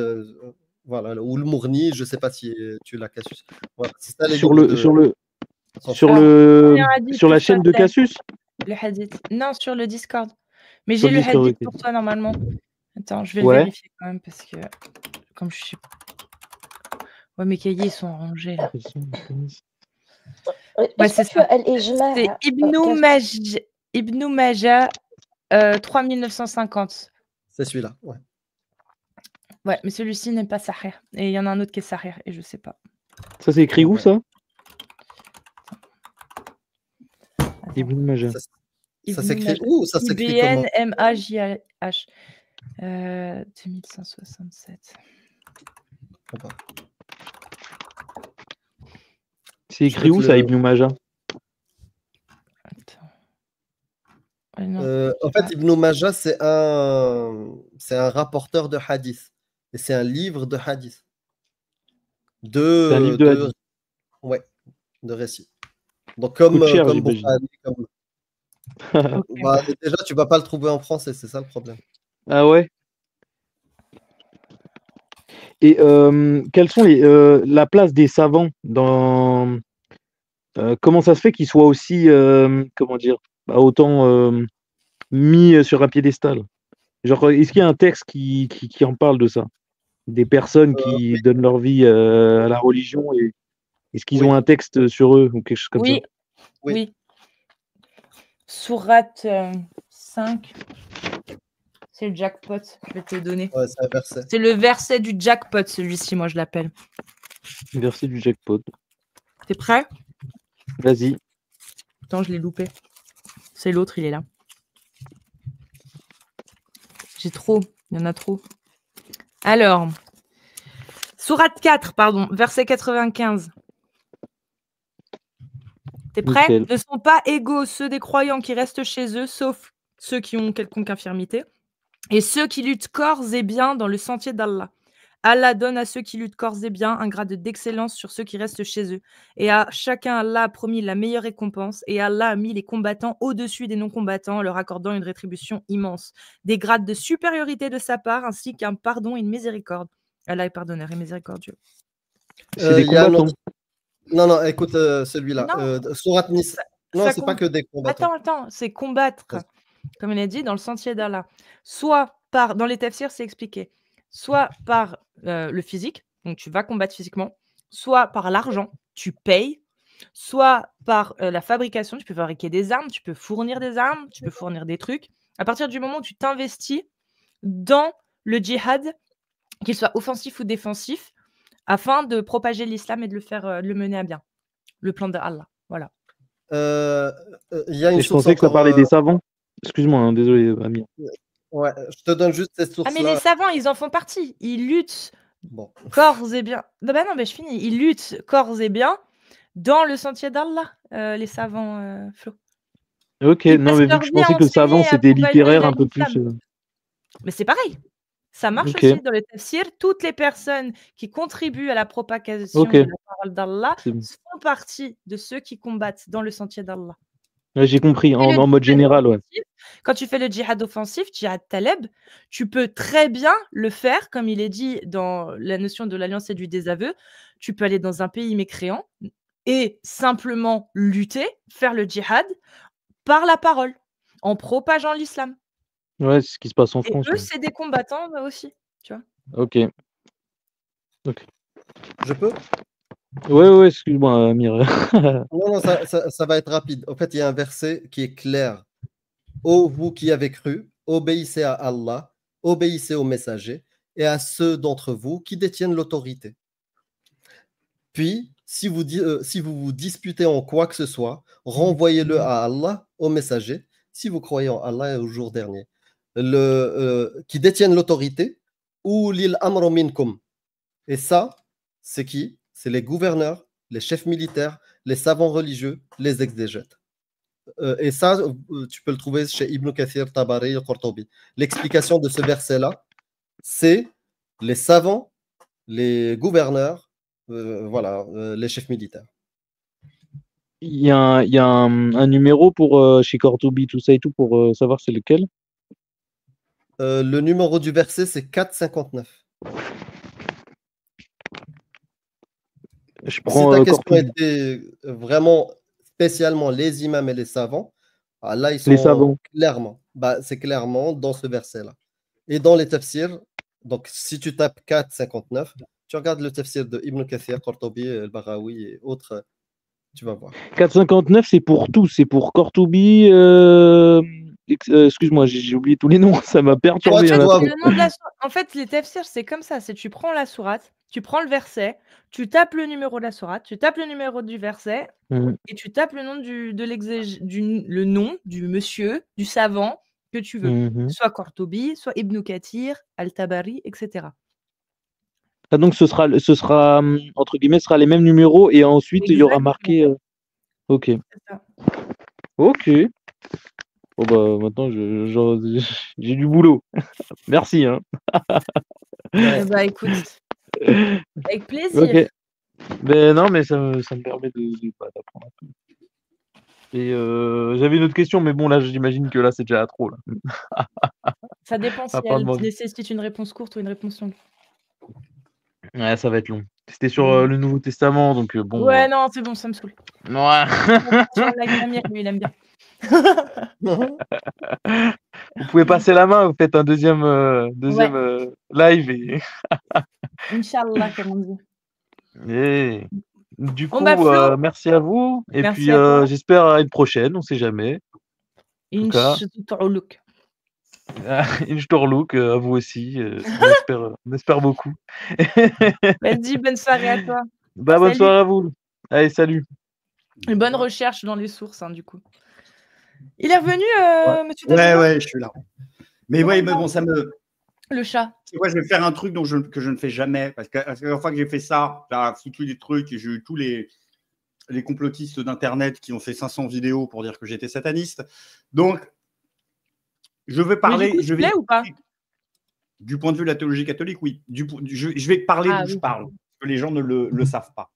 Voilà, ou le Mourni, je ne sais pas si tu l'as, Cassius. Voilà, c'est ça, les sur la chaîne de Cassius? Le hadith. Non, sur le Discord. Mais j'ai le hadith pour toi normalement. Attends, je vais le vérifier quand même parce que comme je suis. Ouais, mes cahiers, ils sont rangés, là. Ouais, Ouais, est-ce c'est que tu as ça. Al-Ijma' C'est Ibn Majah, 3950. C'est celui-là. Ouais. Ouais, mais celui-ci n'est pas Sahih. Et il y en a un autre qui est Sahih, et je sais pas. Ça, c'est écrit où, ça? Attends. Ibn Majah. Ça s'écrit où? Ça s'écrit comment? IBN-MAJH. 2167. C'est écrit où, ça, Ibn Majah? Ouais, non, En fait, Ibn Majah, c'est un rapporteur de hadith. Et c'est un livre de hadith. C'est un livre de hadith. Ouais, de récits. Donc, comme Bukhari, comme... Bah, déjà, tu vas pas le trouver en français, c'est ça le problème. Ah ouais? Et quelles sont la place des savants dans... comment ça se fait qu'ils soient aussi, comment dire, autant mis sur un piédestal? Genre, est-ce qu'il y a un texte qui en parle de ça? Des personnes qui donnent leur vie à la religion, et est-ce qu'ils ont un texte sur eux ou quelque chose comme ça? Oui. Sourate 5. C'est le jackpot, je vais te le donner. Ouais, c'est un verset. C'est le verset du jackpot, celui-ci, moi je l'appelle. Verset du jackpot. T'es prêt? Vas-y. Attends, je l'ai loupé. C'est l'autre, il est là. J'ai trop, il y en a trop. Alors, Sourate 4, pardon, verset 95. T'es prêt? Nickel. Ne sont pas égaux ceux des croyants qui restent chez eux, sauf ceux qui ont quelconque infirmité, et ceux qui luttent corps et biens dans le sentier d'Allah. Allah donne à ceux qui luttent corps et biens un grade d'excellence sur ceux qui restent chez eux. Et à chacun, Allah a promis la meilleure récompense, et Allah a mis les combattants au-dessus des non-combattants, leur accordant une rétribution immense. Des grades de supériorité de sa part, ainsi qu'un pardon et une miséricorde. Allah est pardonneur et miséricordieux. C'est des combattants. Non, écoute celui-là. Sourate Nisa. Non, c'est pas que des combattants. Attends, c'est combattre, comme il a dit, dans le sentier d'Allah. Soit par, dans les tafsirs, c'est expliqué, soit par le physique, donc tu vas combattre physiquement, soit par l'argent, tu payes, soit par la fabrication, tu peux fabriquer des armes, tu peux fournir des armes, tu peux fournir des trucs. À partir du moment où tu t'investis dans le djihad, qu'il soit offensif ou défensif, afin de propager l'islam et de le faire, de le mener à bien. Le plan de Allah, voilà. Y a une je pensais que ça parlait des savants. Excuse-moi, hein, désolé, Amir. Ouais, je te donne juste cette source-là. Ah, mais les savants, ils en font partie. Ils luttent corps et biens. Non, mais je finis. Ils luttent corps et biens dans le sentier d'Allah, les savants, Flo. Ok, non, mais vu que je pensais que le savant, c'était littéraire un peu plus. Mais c'est pareil. Ça marche aussi dans le tafsir. Toutes les personnes qui contribuent à la propagation de la parole d'Allah font partie de ceux qui combattent dans le sentier d'Allah. Ouais, j'ai compris, en mode général, ouais. Quand tu fais le djihad offensif, djihad taleb, tu peux très bien le faire, comme il est dit dans la notion de l'alliance et du désaveu. Tu peux aller dans un pays mécréant et simplement lutter, faire le djihad par la parole, en propageant l'islam. Ouais, c'est ce qui se passe en Et France. eux, c'est des combattants aussi, tu vois. Ok. Je peux? Ouais, excuse-moi, Amir. Non, ça va être rapide. En fait, il y a un verset qui est clair. Ô vous qui avez cru, obéissez à Allah, obéissez aux messagers et à ceux d'entre vous qui détiennent l'autorité. Puis, si vous vous disputez en quoi que ce soit, renvoyez-le à Allah, aux messagers, si vous croyez en Allah et au jour dernier. Qui détiennent l'autorité, ou l'il amru minkum. Et ça, c'est qui? C'est les gouverneurs, les chefs militaires, les savants religieux, les exégètes. Et ça, tu peux le trouver chez Ibn Kathir, Tabari et Qurtubi. L'explication de ce verset-là, c'est les savants, les gouverneurs, les chefs militaires. Il y a un numéro pour chez Qurtubi, tout ça et tout, pour savoir c'est lequel? Le numéro du verset, c'est 4,59. Je prends, si ta question était vraiment spécialement les imams et les savants, là, ils sont clairement, c'est clairement dans ce verset-là. Et dans les tafsirs, donc si tu tapes 4,59, Tu regardes le tafsir de Ibn Kathir, Qurtubi, Al-Baghawi et autres, tu vas voir. 4,59, c'est pour tous. C'est pour Qurtubi. Excuse-moi, j'ai oublié tous les noms. Ça m'a perturbé. En fait, les tafsirs, c'est comme ça. C'est tu prends la sourate, tu prends le verset, tu tapes le numéro de la sourate, tu tapes le numéro du verset et tu tapes le nom le nom du monsieur, du savant que tu veux. Soit Qurtubi, soit Ibn Kathir, Al-Tabari, etc. Ah, donc ce sera entre guillemets, ce sera les mêmes numéros et ensuite il y aura marqué. Ok. Ok. Bon bah maintenant j'ai du boulot. Merci. Hein. Bah écoute, avec plaisir. Ok. Ben non, mais ça me permet d'apprendre un peu. Et j'avais une autre question, mais bon là j'imagine que là c'est déjà trop là. Ça dépend si elle nécessite une réponse courte ou une réponse longue. Ouais, ça va être long. C'était sur le Nouveau Testament, donc bon. Ouais, non, c'est bon, ça me saoule. Ouais. Lui, il aime bien. Vous pouvez passer la main, vous faites un deuxième live et. Inch'Allah, comme on dit. Et du coup, Flo, merci à vous. Et merci puis j'espère à une prochaine, on ne sait jamais. Inch'Allah. Inch'Allah à vous aussi. On espère beaucoup. Vas-y, bonne soirée à toi. Bonne soirée à vous. Allez, salut. Une bonne recherche dans les sources, hein, du coup. Il est revenu, monsieur David? Ouais, je suis là. Mais ouais, mais bon, ça me. Le chat. Ouais, je vais faire un truc que je ne fais jamais. Parce que la fois que j'ai fait ça, j'ai foutu des trucs et j'ai eu tous les complotistes d'Internet qui ont fait 500 vidéos pour dire que j'étais sataniste. Donc, je vais parler. Mais du coup, ou pas? Du point de vue de la théologie catholique, oui. Je vais parler d'où je parle. Parce que les gens ne le savent pas.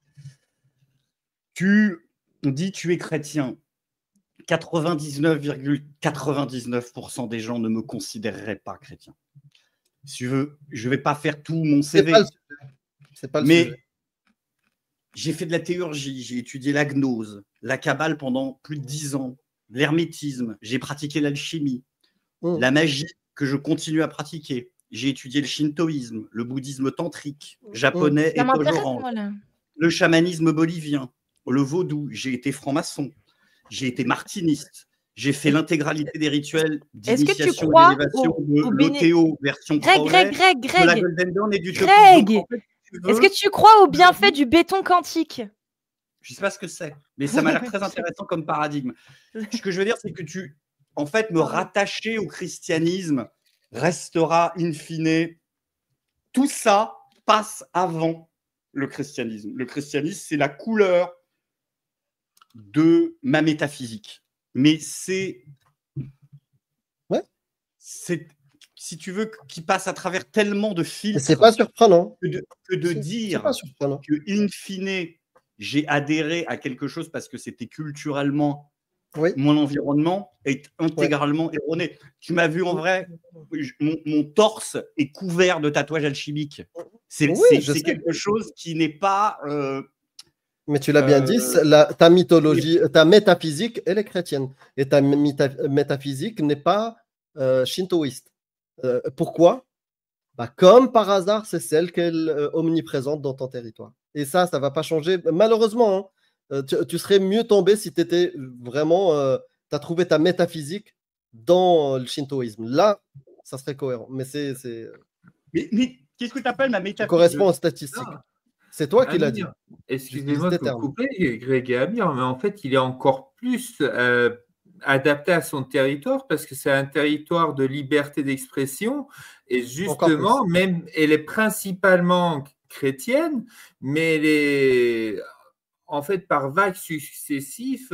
Tu dis tu es chrétien. 99,99% des gens ne me considéreraient pas chrétien. Si tu veux, je ne vais pas faire tout mon CV. C'est pas le mais sujet. J'ai fait de la théurgie, j'ai étudié la gnose, la kabbale pendant plus de 10 ans, l'hermétisme, j'ai pratiqué l'alchimie, la magie que je continue à pratiquer. J'ai étudié le shintoïsme, le bouddhisme tantrique, japonais et toge-orange, le chamanisme bolivien, le vaudou. J'ai été franc-maçon, j'ai été martiniste. J'ai fait l'intégralité des rituels d'initiation et d'élévation de l'OTO version Crowley, de la Golden Dawn et du Greg, est-ce que tu crois au bienfait du béton quantique? Je ne sais pas ce que c'est, mais ça m'a l'air très intéressant comme paradigme. Ce que je veux dire, c'est que en fait, me rattacher au christianisme restera in fine. Tout ça passe avant le christianisme. Le christianisme, c'est la couleur de ma métaphysique. Mais c'est, si tu veux, qui passe à travers tellement de filtres. C'est pas surprenant. Que de dire que, in fine, j'ai adhéré à quelque chose parce que c'était culturellement mon environnement est intégralement erroné. Tu m'as vu en vrai, mon torse est couvert de tatouages alchimiques. C'est quelque chose qui n'est pas. Mais tu l'as bien dit, ta mythologie, ta métaphysique, elle est chrétienne. Et ta métaphysique n'est pas shintoïste. Pourquoi? Comme par hasard, c'est celle qui est omniprésente dans ton territoire. Et ça ne va pas changer. Malheureusement, hein, tu serais mieux tombé si tu étais vraiment. Tu as trouvé ta métaphysique dans le shintoïsme. Là, ça serait cohérent. Mais Mais qu'est-ce que tu appelles ma métaphysique? Ça correspond aux statistiques. C'est toi qui l'as dit. Excusez-moi de vous couper, Greg et Amir, mais en fait, il est encore plus adapté à son territoire parce que c'est un territoire de liberté d'expression et justement, même elle est principalement chrétienne, mais elle est en fait par vagues successives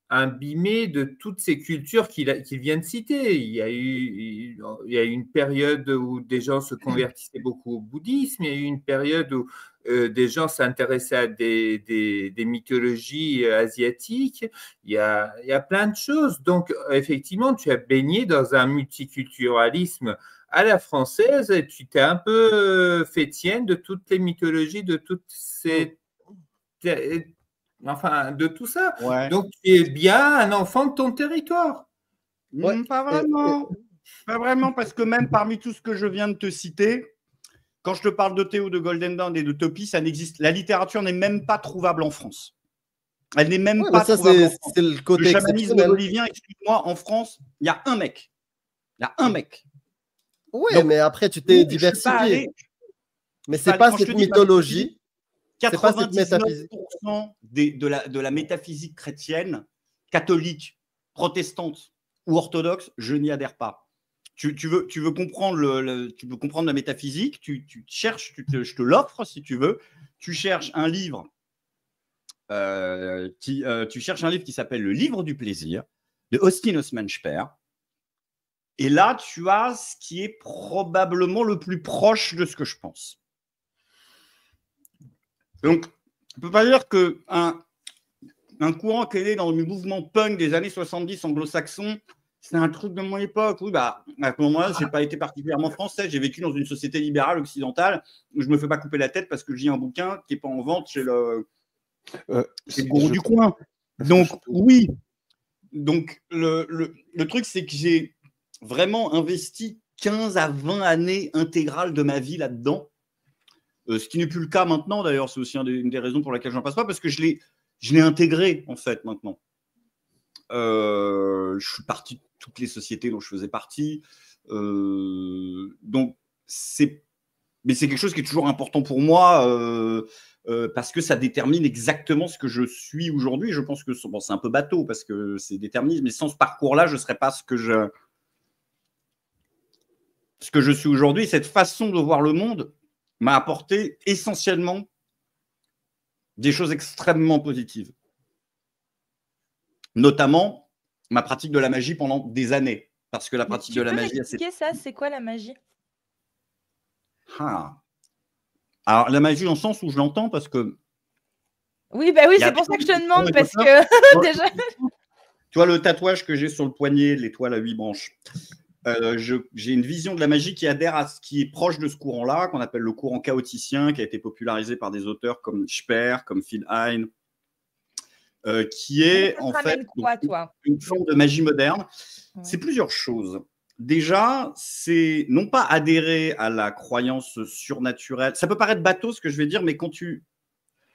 imbibée de toutes ces cultures qu'il vient de citer. Il y a eu une période où des gens se convertissaient beaucoup au bouddhisme, il y a eu une période où des gens s'intéressaient à des mythologies asiatiques, il y a plein de choses. Donc, effectivement, tu as baigné dans un multiculturalisme à la française et tu t'es un peu fait tienne de toutes les mythologies, de toutes ces... Enfin, de tout ça. Ouais. Donc, tu es bien un enfant de ton territoire. Pas vraiment. Pas vraiment, parce que même parmi tout ce que je viens de te citer, quand je te parle de Théo, de Golden Dawn et de Topi, ça n'existe. La littérature n'est même pas trouvable en France. Elle n'est même pas trouvable en France. C'est le côté chamanisme bolivien, excuse-moi, en France, il y a un mec. Il y a un mec. Oui, mais après, tu t'es diversifié. Mais c'est pas cette mythologie. 99% de la métaphysique chrétienne, catholique, protestante ou orthodoxe, je n'y adhère pas. Tu veux comprendre tu veux comprendre la métaphysique, tu cherches, je te l'offre si tu veux. Tu cherches un livre. Tu cherches un livre qui s'appelle Le Livre du plaisir de Austin Osman Spare. Et là, tu as ce qui est probablement le plus proche de ce que je pense. Donc, on ne peut pas dire qu'un courant qui est né dans le mouvement punk des années 70 anglo-saxon, c'est un truc de mon époque. Oui, à ce moment-là, je n'ai pas été particulièrement français. J'ai vécu dans une société libérale occidentale où je ne me fais pas couper la tête parce que j'ai un bouquin qui n'est pas en vente chez le gourou du coin. Donc, oui. Donc, le truc, c'est que j'ai vraiment investi 15 à 20 années intégrales de ma vie là-dedans. Ce qui n'est plus le cas maintenant, d'ailleurs, c'est aussi une des raisons pour lesquelles je n'en passe pas, parce que je l'ai intégré, en fait, maintenant. Je suis parti de toutes les sociétés dont je faisais partie. Donc, mais c'est quelque chose qui est toujours important pour moi, parce que ça détermine exactement ce que je suis aujourd'hui. Je pense que c'est un peu bateau, parce que c'est déterminisme, mais sans ce parcours-là, je ne serais pas ce que je suis aujourd'hui. Cette façon de voir le monde m'a apporté essentiellement des choses extrêmement positives. Notamment ma pratique de la magie pendant des années. Parce que la pratique de la magie... Tu peux expliquer ça? C'est quoi la magie? Alors, la magie, dans le sens où je l'entends, parce que... Oui, bah oui, c'est pour ça que je te demande, parce que déjà... Tu vois, le tatouage que j'ai sur le poignet, l'étoile à 8 branches, j'ai une vision de la magie qui adhère à ce qui est proche de ce courant-là, qu'on appelle le courant chaoticien, qui a été popularisé par des auteurs comme Speer, comme Phil Hine, qui est en fait une forme de magie moderne. Ouais. C'est plusieurs choses. Déjà, c'est non pas adhérer à la croyance surnaturelle. Ça peut paraître bateau ce que je vais dire, mais quand tu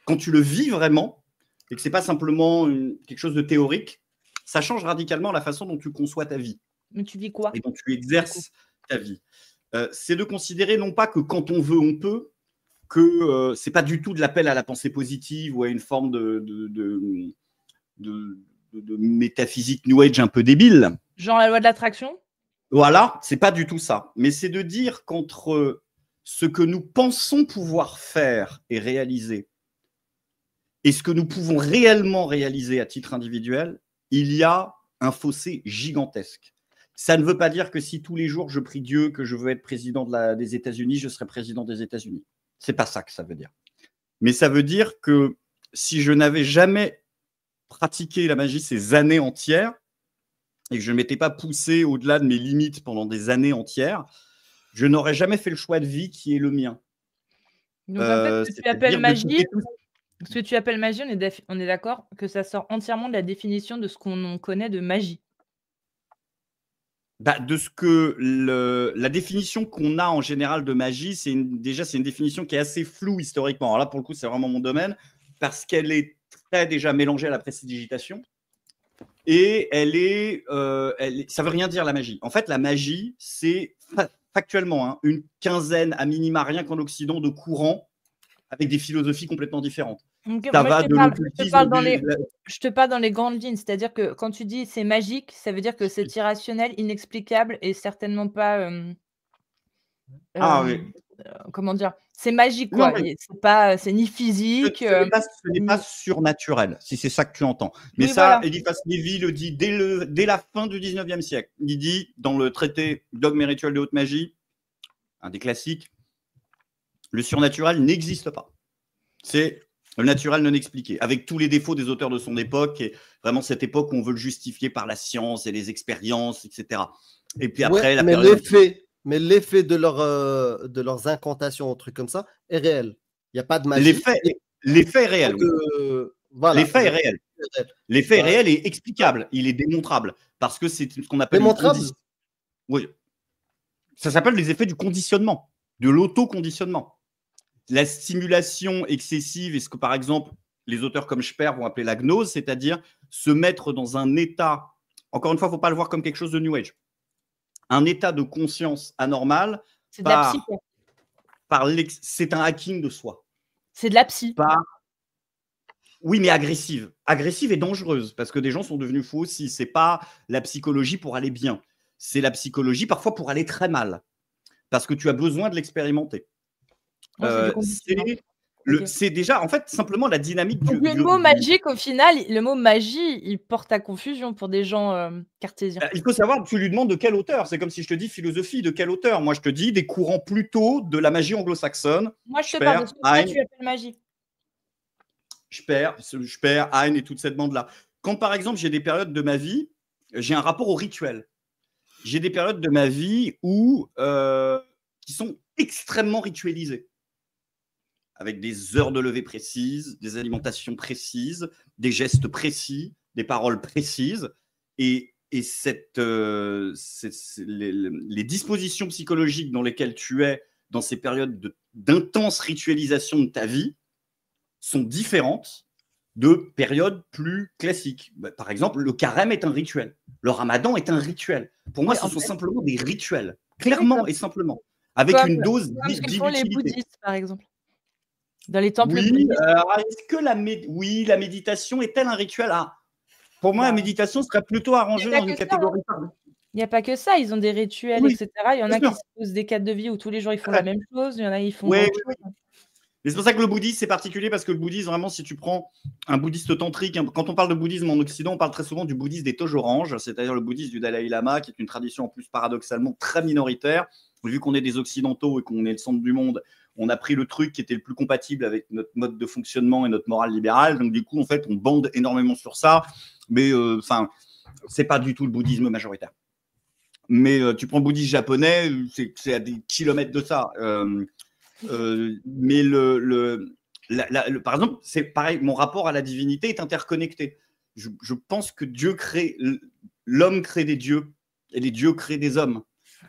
le vis vraiment, et que ce n'est pas simplement quelque chose de théorique, ça change radicalement la façon dont tu conçois ta vie. Mais tu vis quoi? Et dont tu exerces ta vie. C'est de considérer non pas que quand on veut, on peut, que ce n'est pas du tout de l'appel à la pensée positive ou à une forme de métaphysique New Age un peu débile. Genre la loi de l'attraction? Voilà, c'est pas du tout ça. Mais c'est de dire qu'entre ce que nous pensons pouvoir faire et réaliser et ce que nous pouvons réellement réaliser à titre individuel, il y a un fossé gigantesque. Ça ne veut pas dire que si tous les jours je prie Dieu que je veux être président des États-Unis, je serai président des États-Unis. C'est pas ça que ça veut dire. Mais ça veut dire que si je n'avais jamais pratiqué la magie ces années entières et que je ne m'étais pas poussé au-delà de mes limites pendant des années entières, je n'aurais jamais fait le choix de vie qui est le mien. Donc en fait, ce que tu appelles magie, ce que tu appelles magie, on est d'accord que ça sort entièrement de la définition de ce qu'on connaît de magie. De ce que la définition qu'on a en général de magie, c'est une définition qui est assez floue historiquement. Alors là, pour le coup, c'est vraiment mon domaine, parce qu'elle est très déjà mélangée à la prestidigitation. Et ça veut rien dire la magie. En fait, la magie, c'est factuellement une quinzaine à minima, rien qu'en Occident, de courants avec des philosophies complètement différentes. Okay, je te parle dans les grandes lignes, c'est-à-dire que quand tu dis c'est magique, ça veut dire que c'est irrationnel, inexplicable et certainement pas. Oui. Comment dire? C'est magique, quoi. C'est ni physique. Ce n'est pas surnaturel, si c'est ça que tu entends. Mais oui, ça, voilà. Eliphas Lévy le dit dès la fin du 19e siècle. Il dit dans le traité Dogme et rituel de haute magie, un des classiques, le surnaturel n'existe pas. C'est le naturel non expliqué, avec tous les défauts des auteurs de son époque, et vraiment cette époque où on veut le justifier par la science et les expériences, etc. Et puis après, mais l'effet de leurs incantations, trucs comme ça, est réel. Il n'y a pas de magie. L'effet est réel. Voilà. L'effet est réel. L'effet est réel et explicable. Il est démontrable parce que c'est ce qu'on appelle démontrable. Oui. Ça s'appelle les effets du conditionnement. de l'autoconditionnement. La stimulation excessive est ce que, par exemple, les auteurs comme Speer vont appeler la gnose, c'est-à-dire se mettre dans un état, encore une fois, il ne faut pas le voir comme quelque chose de New Age, un état de conscience anormal. C'est de la psy. C'est un hacking de soi. C'est de la psy. Oui, mais agressive. Agressive et dangereuse, parce que des gens sont devenus fous aussi. Ce n'est pas la psychologie pour aller bien. C'est la psychologie parfois pour aller très mal, parce que tu as besoin de l'expérimenter. C'est déjà, en fait, simplement la dynamique du... Le mot magique, au final, le mot magie, il porte à confusion pour des gens cartésiens. Il faut savoir, tu lui demandes de quel auteur. C'est comme si je te dis philosophie, de quel auteur. Moi, je te dis des courants plutôt de la magie anglo-saxonne. Moi, je te parle de ce que tu appelles magie. Speer, Hein et toute cette bande-là. Quand, par exemple, j'ai des périodes de ma vie, j'ai un rapport au rituel. J'ai des périodes de ma vie qui sont extrêmement ritualisées, avec des heures de lever précises, des alimentations précises, des gestes précis, des paroles précises. Et les dispositions psychologiques dans lesquelles tu es dans ces périodes d'intense ritualisation de ta vie sont différentes de périodes plus classiques. Par exemple, le carême est un rituel. Le ramadan est un rituel. Pour moi, ce sont simplement des rituels, clairement et simplement, avec une dose d'utilité. Comme les bouddhistes, par exemple. Dans les temples bouddhistes. Est-ce que la méditation est-elle un rituel? Pour moi, la méditation serait plutôt arrangée dans une catégorie. Il n'y a pas que ça, ils ont des rituels, etc. Il y en a qui se posent des cadres de vie où tous les jours ils font la même chose, il y en a qui font autre chose. Mais c'est pour ça que le bouddhisme, c'est particulier, parce que le bouddhisme, vraiment, si tu prends un bouddhiste tantrique, quand on parle de bouddhisme en Occident, on parle très souvent du bouddhisme des toges oranges, c'est-à-dire le bouddhisme du Dalai Lama, qui est une tradition en plus paradoxalement très minoritaire. Vu qu'on est des Occidentaux et qu'on est le centre du monde, on a pris le truc qui était le plus compatible avec notre mode de fonctionnement et notre morale libérale. Donc du coup, en fait, on bande énormément sur ça. Mais c'est pas du tout le bouddhisme majoritaire. Mais tu prends le bouddhisme japonais, c'est à des kilomètres de ça. Mais par exemple, c'est pareil, mon rapport à la divinité est interconnecté. Je pense que l'homme crée des dieux et les dieux créent des hommes.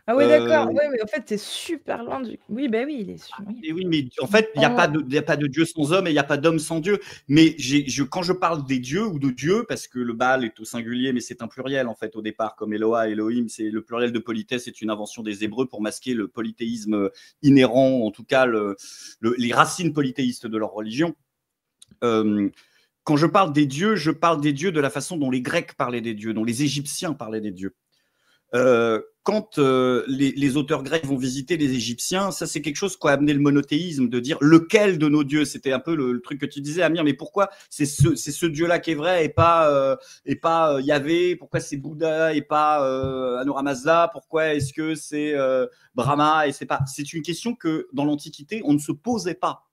Ah oui, d'accord. Oui, mais en fait, c'est super loin du. Oui, ben oui, il est super. Et oui, mais en fait, il n'y a pas de Dieu sans homme et il n'y a pas d'homme sans Dieu. Mais quand je parle des dieux ou de Dieu, parce que le Baal est au singulier, mais c'est un pluriel en fait au départ, comme Eloah, Elohim, c'est le pluriel de politesse, c'est une invention des Hébreux pour masquer le polythéisme inhérent, en tout cas les racines polythéistes de leur religion. Quand je parle des dieux, je parle des dieux de la façon dont les Grecs parlaient des dieux, dont les Égyptiens parlaient des dieux. Quand les auteurs grecs vont visiter les Égyptiens, ça c'est quelque chose qui a amené le monothéisme, de dire lequel de nos dieux. C'était un peu le truc que tu disais, Amir, mais pourquoi c'est ce dieu-là qui est vrai et pas Yahvé? Pourquoi c'est Bouddha et pas Ahura Mazda? Pourquoi est-ce que c'est Brahma et c'est pas? C'est une question que dans l'Antiquité on ne se posait pas.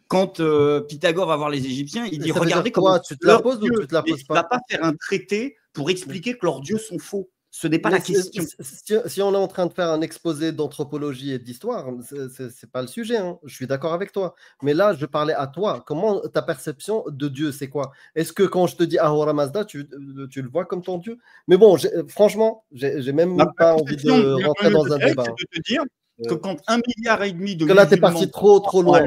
Quand Pythagore va voir les Égyptiens, il dit regardez comment tu te la poses ou tu te la poses pas? Il ne va pas faire un traité pour expliquer que leurs dieux sont faux. Ce n'est pas la question. Si on est en train de faire un exposé d'anthropologie et d'histoire, c'est pas le sujet. Hein. Je suis d'accord avec toi. Mais là, je parlais à toi. Comment ta perception de Dieu, c'est quoi? Est-ce que quand je te dis Ahura Mazda, tu le vois comme ton Dieu? Mais bon, franchement, j'ai même pas envie de rentrer dans un débat. C'est de te dire que quand 1,5 milliard de que là, tu es parti trop loin.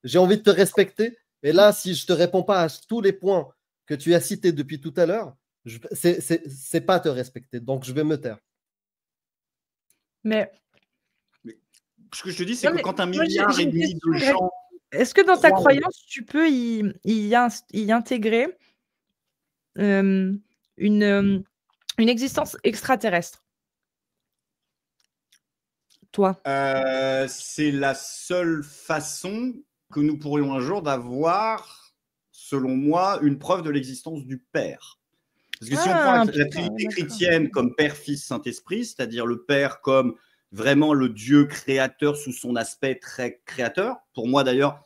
J'ai envie de te respecter. Et là, si je te réponds pas à tous les points que tu as cités depuis tout à l'heure, c'est pas te respecter, donc je vais me taire. Mais ce que je te dis, c'est que quand 1,5 milliard de gens. Est-ce que dans ta croyance, tu peux y intégrer une existence extraterrestre? Toi? C'est la seule façon que nous pourrions un jour d'avoir, selon moi, une preuve de l'existence du Père. Parce que si on prend la Trinité chrétienne comme Père, Fils, Saint-Esprit, c'est-à-dire le Père comme vraiment le Dieu créateur sous son aspect très créateur, pour moi d'ailleurs,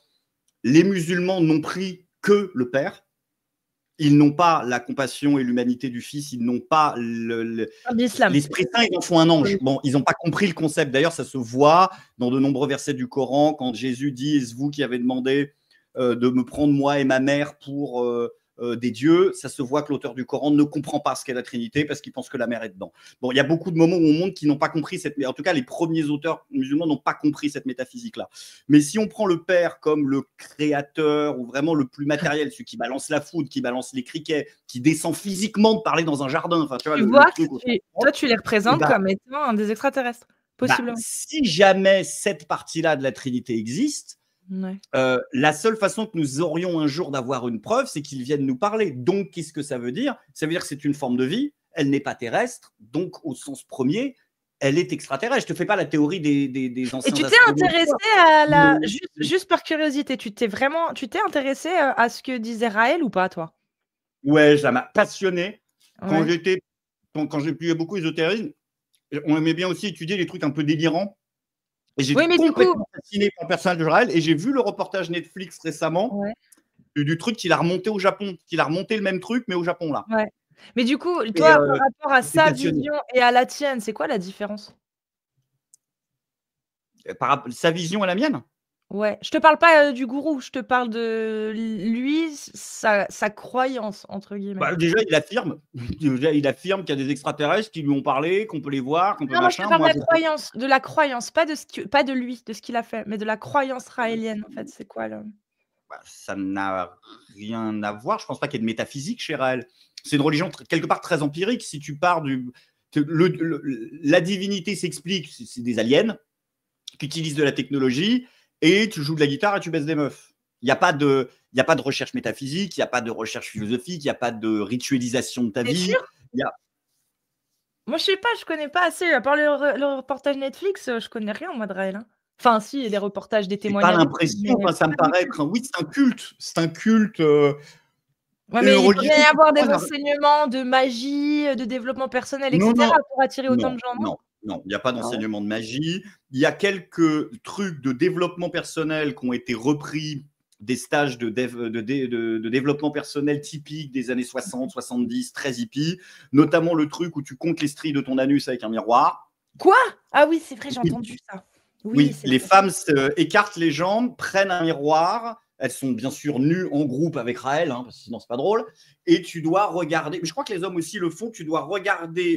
les musulmans n'ont pris que le Père. Ils n'ont pas la compassion et l'humanité du Fils, ils n'ont pas l'Esprit Saint, ils en font un ange. Bon, ils n'ont pas compris le concept. D'ailleurs, ça se voit dans de nombreux versets du Coran, quand Jésus dit « Est-ce vous qui avez demandé de me prendre moi et ma mère pour des dieux, ça se voit que l'auteur du Coran ne comprend pas ce qu'est la Trinité parce qu'il pense que la mer est dedans. Bon, il y a beaucoup de moments où on montre qu'ils n'ont pas compris en tout cas, les premiers auteurs musulmans n'ont pas compris cette métaphysique-là. Mais si on prend le père comme le créateur ou vraiment le plus matériel, celui qui balance la foudre, qui balance les criquets, qui descend physiquement de parler dans un jardin, enfin, tu vois, toi, tu les représentes comme étant des extraterrestres, possiblement. Si jamais cette partie-là de la Trinité existe, la seule façon que nous aurions un jour d'avoir une preuve, c'est qu'ils viennent nous parler. Donc, qu'est-ce que ça veut dire? Ça veut dire que c'est une forme de vie, elle n'est pas terrestre, donc au sens premier, elle est extraterrestre. Je te fais pas la théorie des anciens. Et tu t'es intéressé à la... Juste par curiosité, tu t'es intéressé à ce que disait Raël ou pas, toi? Ouais, ça m'a passionné. Quand j'étudiais beaucoup l'ésotérisme, on aimait bien aussi étudier les trucs un peu délirants. Et j'étais complètement fasciné par le personnage de Raël. Et j'ai vu le reportage Netflix récemment du truc qu'il a remonté au Japon, qu'il a remonté le même truc, mais au Japon, là. Ouais. Mais du coup, toi, par rapport à sa vision et à la tienne, c'est quoi la différence? Sa vision et la mienne? Ouais. Je te parle pas du gourou, je te parle de lui, sa croyance, entre guillemets. Déjà, il affirme qu'il y a des extraterrestres qui lui ont parlé, qu'on peut les voir, qu'on peut machin. Non, moi, je te parle de la croyance, pas de lui, de ce qu'il a fait, mais de la croyance raélienne, en fait. C'est quoi, là? Ça n'a rien à voir. Je pense pas qu'il y ait de métaphysique chez Raël. C'est une religion quelque part très empirique. Si tu pars la divinité s'explique, c'est des aliens qui utilisent de la technologie et tu joues de la guitare et tu baisses des meufs. Il n'y a pas de recherche métaphysique, il n'y a pas de recherche philosophique, il n'y a pas de ritualisation de ta vie. Moi, je sais pas, je connais pas assez. À part le reportage Netflix, je connais rien en mode Raël. Enfin, si, il y a des reportages, des témoignages. Pas l'impression, ça me paraît être oui, c'est un culte. C'est un culte. Ouais, mais il peut bien y avoir des enseignements de magie, de développement personnel, etc. pour attirer autant de gens. Non, il n'y a pas d'enseignement de magie. Il y a quelques trucs de développement personnel qui ont été repris des stages de développement personnel typiques des années 60, 70, très hippie, notamment le truc où tu comptes les stries de ton anus avec un miroir. Quoi? Ah oui, c'est vrai, j'ai entendu ça. Oui, les femmes écartent les jambes, prennent un miroir. Elles sont bien sûr nues en groupe avec Raël, parce que sinon c'est pas drôle. Et tu dois regarder, je crois que les hommes aussi le font, tu dois regarder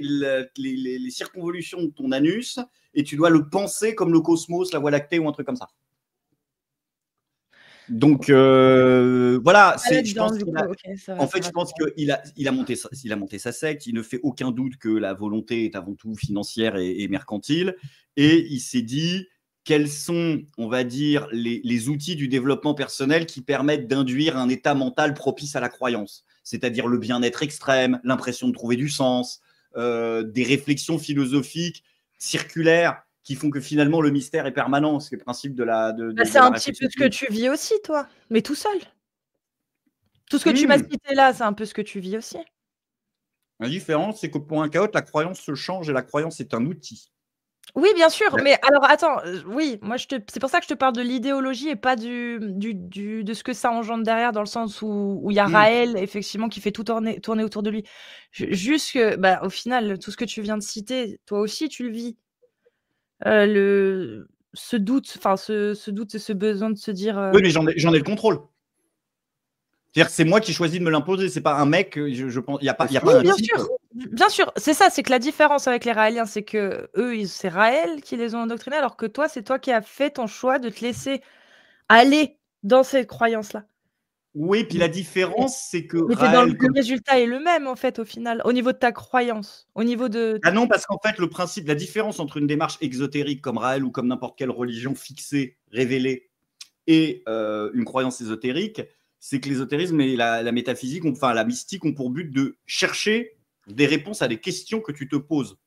les circonvolutions de ton anus et tu dois le penser comme le cosmos, la Voie lactée ou un truc comme ça. Donc voilà, je pense qu'il a monté sa secte. Il ne fait aucun doute que la volonté est avant tout financière et mercantile. Et il s'est dit quels sont, on va dire, les outils du développement personnel qui permettent d'induire un état mental propice à la croyance, c'est-à-dire le bien-être extrême, l'impression de trouver du sens, des réflexions philosophiques circulaires qui font que finalement le mystère est permanent. C'est le principe de la. C'est un petit peu ce que tu vis aussi, toi, mais tout seul. Tout ce que tu m'as cité là, c'est un peu ce que tu vis aussi. La différence, c'est que pour un chaote, la croyance se change et la croyance est un outil. Oui, bien sûr, mais alors attends, oui, moi c'est pour ça que je te parle de l'idéologie et pas de ce que ça engendre derrière, dans le sens où il y a Raël, effectivement, qui fait tout tourner autour de lui. Juste que, au final, tout ce que tu viens de citer, toi aussi, tu le vis. Ce doute, ce besoin de se dire. Oui, mais j'en ai le contrôle. C'est-à-dire que c'est moi qui choisis de me l'imposer, c'est pas un mec, je pense, il n'y a pas un bien type. sûr, bien sûr, c'est ça, c'est que la différence avec les Raéliens, c'est que eux, c'est Raël qui les ont endoctrinés, alors que toi, c'est toi qui as fait ton choix de te laisser aller dans cette croyance-là. Oui, puis la différence, c'est que Raël, le résultat est le même, en fait, au final, au niveau de ta croyance, au niveau de... Ah non, parce qu'en fait, le principe, la différence entre une démarche exotérique comme Raël ou comme n'importe quelle religion fixée, révélée, et une croyance ésotérique, c'est que l'ésotérisme et la métaphysique, la mystique, ont pour but de chercher des réponses à des questions que tu te poses.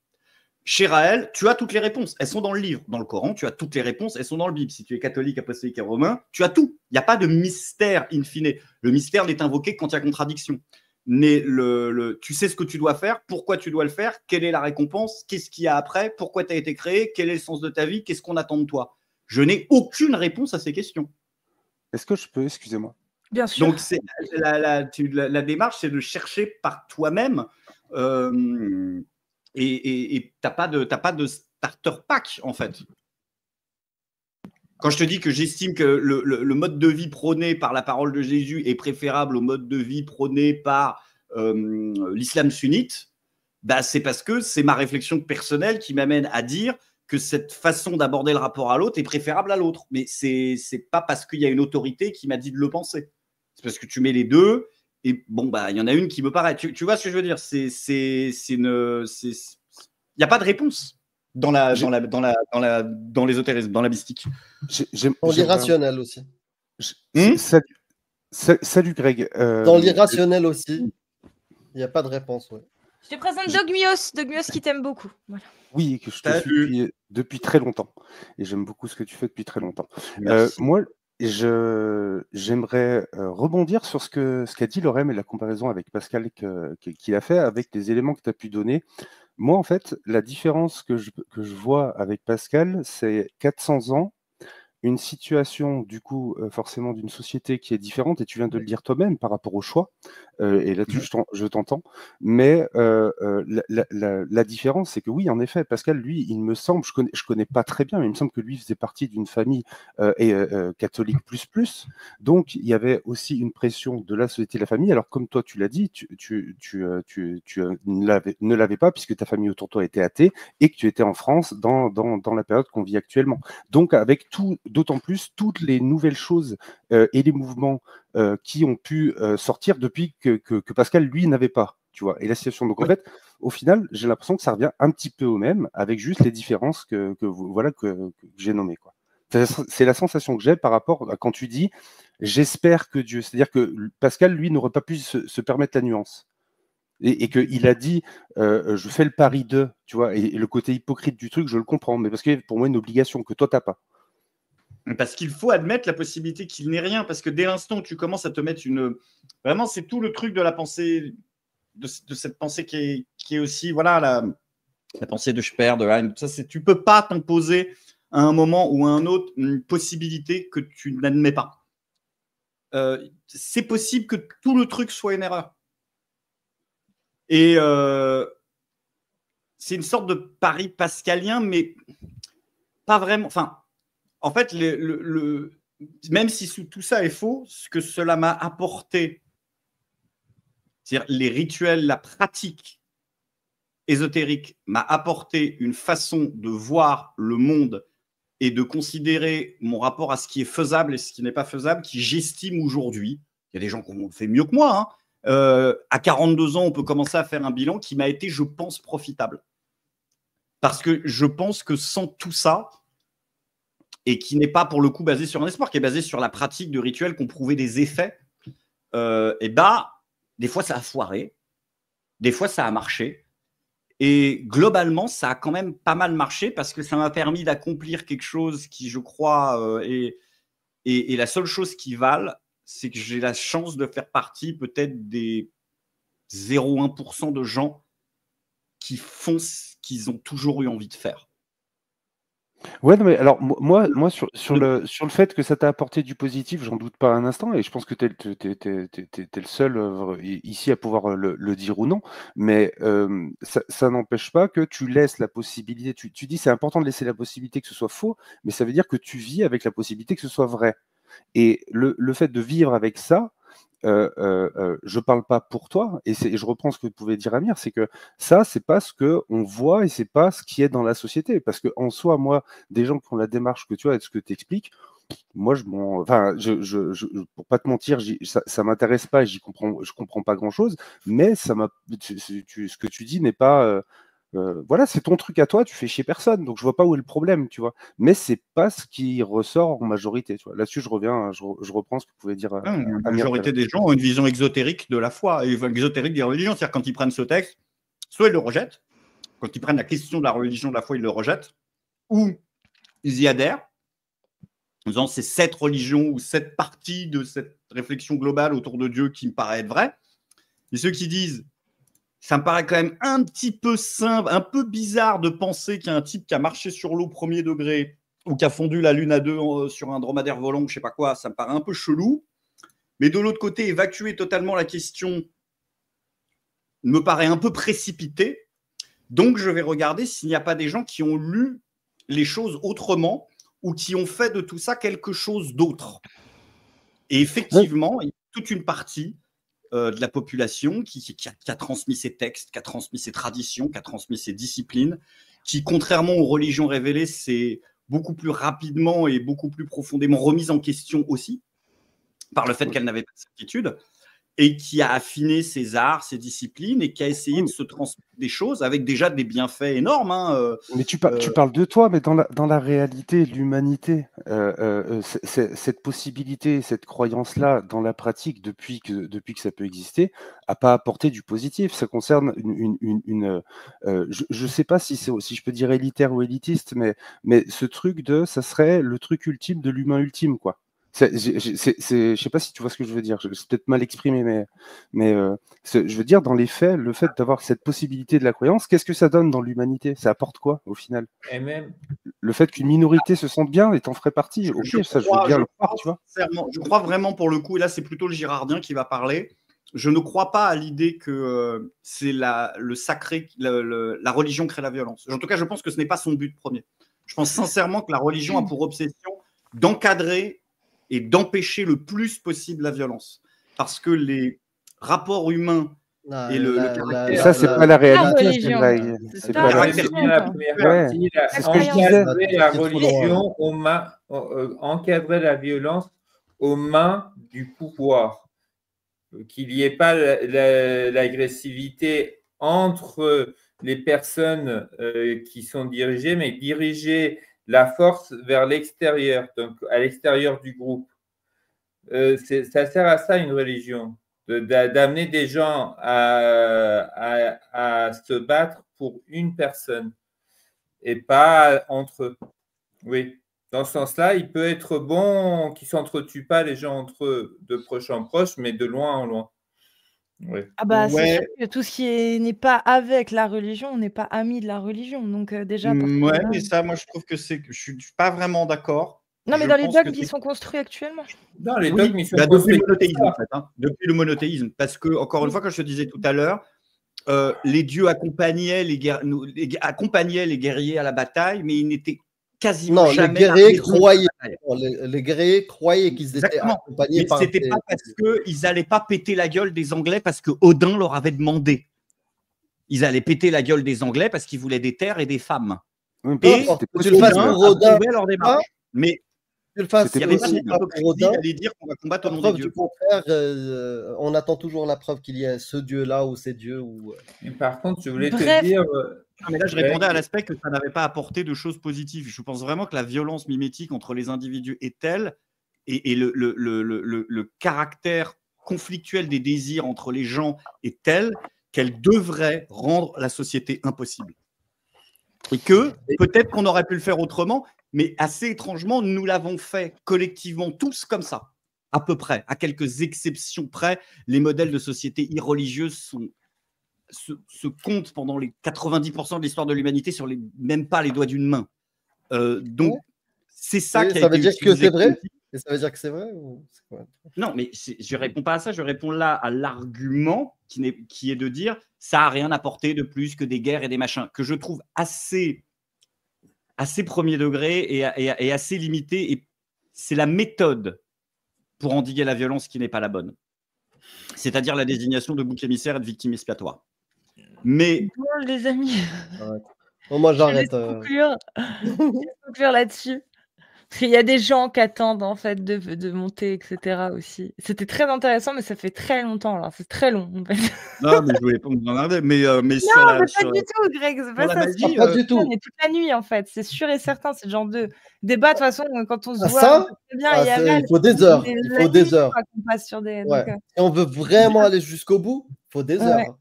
Chez Raël, tu as toutes les réponses. Elles sont dans le livre. Dans le Coran, tu as toutes les réponses. Elles sont dans le Bible. Si tu es catholique, apostolique et romain, tu as tout. Il n'y a pas de mystère in fine. Le mystère n'est invoqué que quand il y a contradiction. Mais tu sais ce que tu dois faire, pourquoi tu dois le faire, quelle est la récompense, qu'est-ce qu'il y a après, pourquoi tu as été créé, quel est le sens de ta vie, qu'est-ce qu'on attend de toi. Je n'ai aucune réponse à ces questions. Est-ce que je peux, excusez-moi. Bien sûr. Donc, la démarche, c'est de chercher par toi-même et tu n'as pas de starter pack, en fait. Quand je te dis que j'estime que le mode de vie prôné par la parole de Jésus est préférable au mode de vie prôné par l'islam sunnite, bah, c'est parce que c'est ma réflexion personnelle qui m'amène à dire que cette façon d'aborder le rapport à l'autre est préférable à l'autre. Mais c'est pas parce qu'il y a une autorité qui m'a dit de le penser. C'est parce que tu mets les deux et bon, bah, il y en a une qui me paraît. Tu vois ce que je veux dire? Il n'y a pas de réponse dans l'ésotérisme, dans la mystique. Dans l'irrationnel aussi. Salut Greg. Dans l'irrationnel aussi, il n'y a pas de réponse. Ouais. Je te présente Dogmios qui t'aime beaucoup. Voilà. Oui, que je te suis depuis très longtemps. Et j'aime beaucoup ce que tu fais depuis très longtemps. Moi, j'aimerais rebondir sur ce qu'a dit Lorem et la comparaison avec Pascal qu'il a fait avec les éléments que tu as pu donner. Moi, en fait, la différence que je vois avec Pascal, c'est 400 ans, une situation, du coup, forcément d'une société qui est différente, et tu viens de le dire toi-même par rapport au choix, et là-dessus, je t'entends. Mais la différence, c'est que oui, en effet, Pascal, lui, il me semble, je connais pas très bien, mais il me semble que lui faisait partie d'une famille catholique plus. Donc, il y avait aussi une pression de la société de la famille. Alors, comme toi, tu l'as dit, tu ne l'avais pas, puisque ta famille autour de toi était athée, et que tu étais en France dans la période qu'on vit actuellement. Donc, avec d'autant plus toutes les nouvelles choses et les mouvements qui ont pu sortir depuis que Pascal, lui, n'avait pas, tu vois, et la situation. Donc, en fait, au final, j'ai l'impression que ça revient un petit peu au même, avec juste les différences que j'ai nommées, quoi. C'est la sensation que j'ai par rapport à quand tu dis « j'espère que Dieu », c'est-à-dire que Pascal, lui, n'aurait pas pu se permettre la nuance. Et qu'il a dit je fais le pari de, tu vois, et le côté hypocrite du truc, je le comprends, mais parce que pour moi, une obligation que toi, tu n'as pas. Parce qu'il faut admettre la possibilité qu'il n'ait rien, parce que dès l'instant où tu commences à te mettre une... Vraiment, c'est tout le truc de la pensée, de cette pensée qui est aussi, voilà, la pensée de Speer, de Heine, tout ça, tu ne peux pas t'imposer à un moment ou à un autre une possibilité que tu n'admets pas. C'est possible que tout le truc soit une erreur. Et c'est une sorte de pari pascalien, mais pas vraiment... Enfin, en fait, même si tout ça est faux, ce que cela m'a apporté, c'est-à-dire les rituels, la pratique ésotérique m'a apporté une façon de voir le monde et de considérer mon rapport à ce qui est faisable et ce qui n'est pas faisable, qui j'estime aujourd'hui, il y a des gens qui ont fait mieux que moi, hein, à 42 ans, on peut commencer à faire un bilan qui m'a été, je pense, profitable. Parce que je pense que sans tout ça, et qui n'est pas pour le coup basé sur un espoir, qui est basé sur la pratique de rituels qui ont prouvé des effets, et bah, des fois ça a foiré, des fois ça a marché, et globalement ça a quand même pas mal marché parce que ça m'a permis d'accomplir quelque chose qui, je crois, est la seule chose qui vale, c'est que j'ai la chance de faire partie peut-être des 0,1% de gens qui font ce qu'ils ont toujours eu envie de faire. Ouais, non, mais alors moi sur le fait que ça t'a apporté du positif, j'en doute pas un instant, et je pense que t'es le seul ici à pouvoir le dire ou non, mais ça n'empêche pas que tu laisses la possibilité, tu dis c'est important de laisser la possibilité que ce soit faux, mais ça veut dire que tu vis avec la possibilité que ce soit vrai. Et le fait de vivre avec ça, je parle pas pour toi, et je reprends ce que pouvait dire Amir, c'est que ça, c'est pas ce que on voit et c'est pas ce qui est dans la société. Parce que en soi, moi, des gens qui ont la démarche que tu as et ce que tu expliques, moi, pour pas te mentir, ça m'intéresse pas, et je comprends pas grand chose, mais ce que tu dis n'est pas. Voilà, c'est ton truc à toi, tu fais chier personne, donc je vois pas où est le problème, tu vois. Mais c'est pas ce qui ressort en majorité, tu vois. Là-dessus, je reviens, je reprends ce que pouvait dire. La majorité des gens ont une vision exotérique de la foi, et exotérique des religions, c'est-à-dire quand ils prennent ce texte, soit ils le rejettent, quand ils prennent la question de la religion, de la foi, ils le rejettent, ou ils y adhèrent, en disant c'est cette religion ou cette partie de cette réflexion globale autour de Dieu qui me paraît être vraie. Et ceux qui disent ça me paraît quand même un petit peu simple, un peu bizarre de penser qu'il y a un type qui a marché sur l'eau premier degré ou qui a fondu la Lune à 2 sur un dromadaire volant, je ne sais pas quoi, ça me paraît un peu chelou. Mais de l'autre côté, évacuer totalement la question me paraît un peu précipité. Donc, je vais regarder s'il n'y a pas des gens qui ont lu les choses autrement ou qui ont fait de tout ça quelque chose d'autre. Et effectivement, il y a toute une partie de la population qui a transmis ses textes, qui a transmis ses traditions, qui a transmis ses disciplines, qui, contrairement aux religions révélées, s'est beaucoup plus rapidement et beaucoup plus profondément remise en question aussi, par le fait qu'elle n'avait pas de certitude, et qui a affiné ses arts, ses disciplines, et qui a essayé de se transmettre des choses avec déjà des bienfaits énormes. Hein, Mais tu parles de toi, mais dans la réalité, l'humanité, cette possibilité, cette croyance-là, dans la pratique, depuis que ça peut exister, n'a pas apporté du positif. Ça concerne je ne sais pas si je peux dire élitaire ou élitiste, mais ce truc ça serait le truc ultime de l'humain ultime, quoi. Je sais pas si tu vois ce que je veux dire. C'est peut-être mal exprimé, mais je veux dire, dans les faits, le fait d'avoir cette possibilité de la croyance, qu'est-ce que ça donne dans l'humanité? Ça apporte quoi au final? Et même le fait qu'une minorité se sente bien et t'en ferait partie. Ok, ça je veux bien le croire, tu vois. Je crois vraiment pour le coup, et là c'est plutôt le girardien qui va parler. Je ne crois pas à l'idée que c'est le sacré, la religion crée la violence. En tout cas, je pense que ce n'est pas son but premier. Je pense sincèrement que la religion a pour obsession d'encadrer et d'empêcher le plus possible la violence. Parce que les rapports humains et le caractère... Ça, c'est pas la réalité, c'est vrai. C'est pas la première partie. Encadrer la religion aux mains, encadrer la violence aux mains du pouvoir. Qu'il n'y ait pas l'agressivité entre les personnes qui sont dirigées, mais diriger la force vers l'extérieur, donc à l'extérieur du groupe. Ça sert à ça, une religion, d'amener des gens à se battre pour une personne et pas entre eux. Oui, dans ce sens-là, il peut être bon qu'ils ne s'entretuent pas les gens entre eux, de proche en proche, mais de loin en loin. Oui. Ah bah, c'est sûr que tout ce qui n'est pas avec la religion, on n'est pas ami de la religion. Donc déjà, ouais, mais ça, moi, je trouve que je ne suis pas vraiment d'accord. Non, mais dans les dogmes qui sont construits actuellement. Dans les dogmes, ils sont construits depuis le monothéisme, en fait. Hein, depuis le monothéisme. Parce que, encore une fois, comme je te disais tout à l'heure, les dieux accompagnaient les guerriers à la bataille, mais ils n'étaient quasiment jamais... Les guerriers croyaient qu'ils étaient accompagnés par... C'était pas parce qu'ils n'allaient pas péter la gueule des Anglais parce que Odin leur avait demandé. Ils allaient péter la gueule des Anglais parce qu'ils voulaient des terres et des femmes. Et tu le fasses pour Odin, leur démarche. Mais tu le fasses, il y avait pas pour Odin, d'aller dire qu'on va combattre au nom des dieux. Du contraire, on attend toujours la preuve qu'il y a ce dieu-là ou ces dieux. Et par contre, je voulais te dire... Non, mais là, je répondais à l'aspect que ça n'avait pas apporté de choses positives. Je pense vraiment que la violence mimétique entre les individus est telle et le caractère conflictuel des désirs entre les gens est tel qu'elle devrait rendre la société impossible. Et que peut-être qu'on aurait pu le faire autrement, mais assez étrangement, nous l'avons fait collectivement tous comme ça, à peu près. À quelques exceptions près, les modèles de société irreligieuse se comptent pendant les 90% de l'histoire de l'humanité sur même pas les doigts d'une main. Donc, c'est ça qui a été... Ça veut dire que c'est vrai? Et ça veut dire que c'est vrai ou... Non, mais je ne réponds pas à ça. Je réponds là à l'argument qui est de dire ça n'a rien apporté de plus que des guerres et des machins, que je trouve assez premier degré et assez limité. Et c'est la méthode pour endiguer la violence qui n'est pas la bonne. C'est-à-dire la désignation de bouc émissaire et de victime expiatoire. Mais... Bon, les amis. Bon, moi, j'arrête. Je vais conclure là-dessus. Parce qu'il y a des gens qui attendent en fait de monter, etc. aussi. C'était très intéressant, mais ça fait très longtemps là. C'est très long. En fait. Non, mais je voulais pas vous en regarder. Mais non, sur la, mais sur... pas du tout, Greg. C'est pas ça. Magie, pas du tout. On est toute la nuit en fait. C'est sûr et certain. C'est le genre de débat. De toute façon, quand on se voit, ça, bien, il faut des heures. Il faut des heures. On passe sur des... Ouais. Si on veut vraiment aller jusqu'au bout, il faut des heures.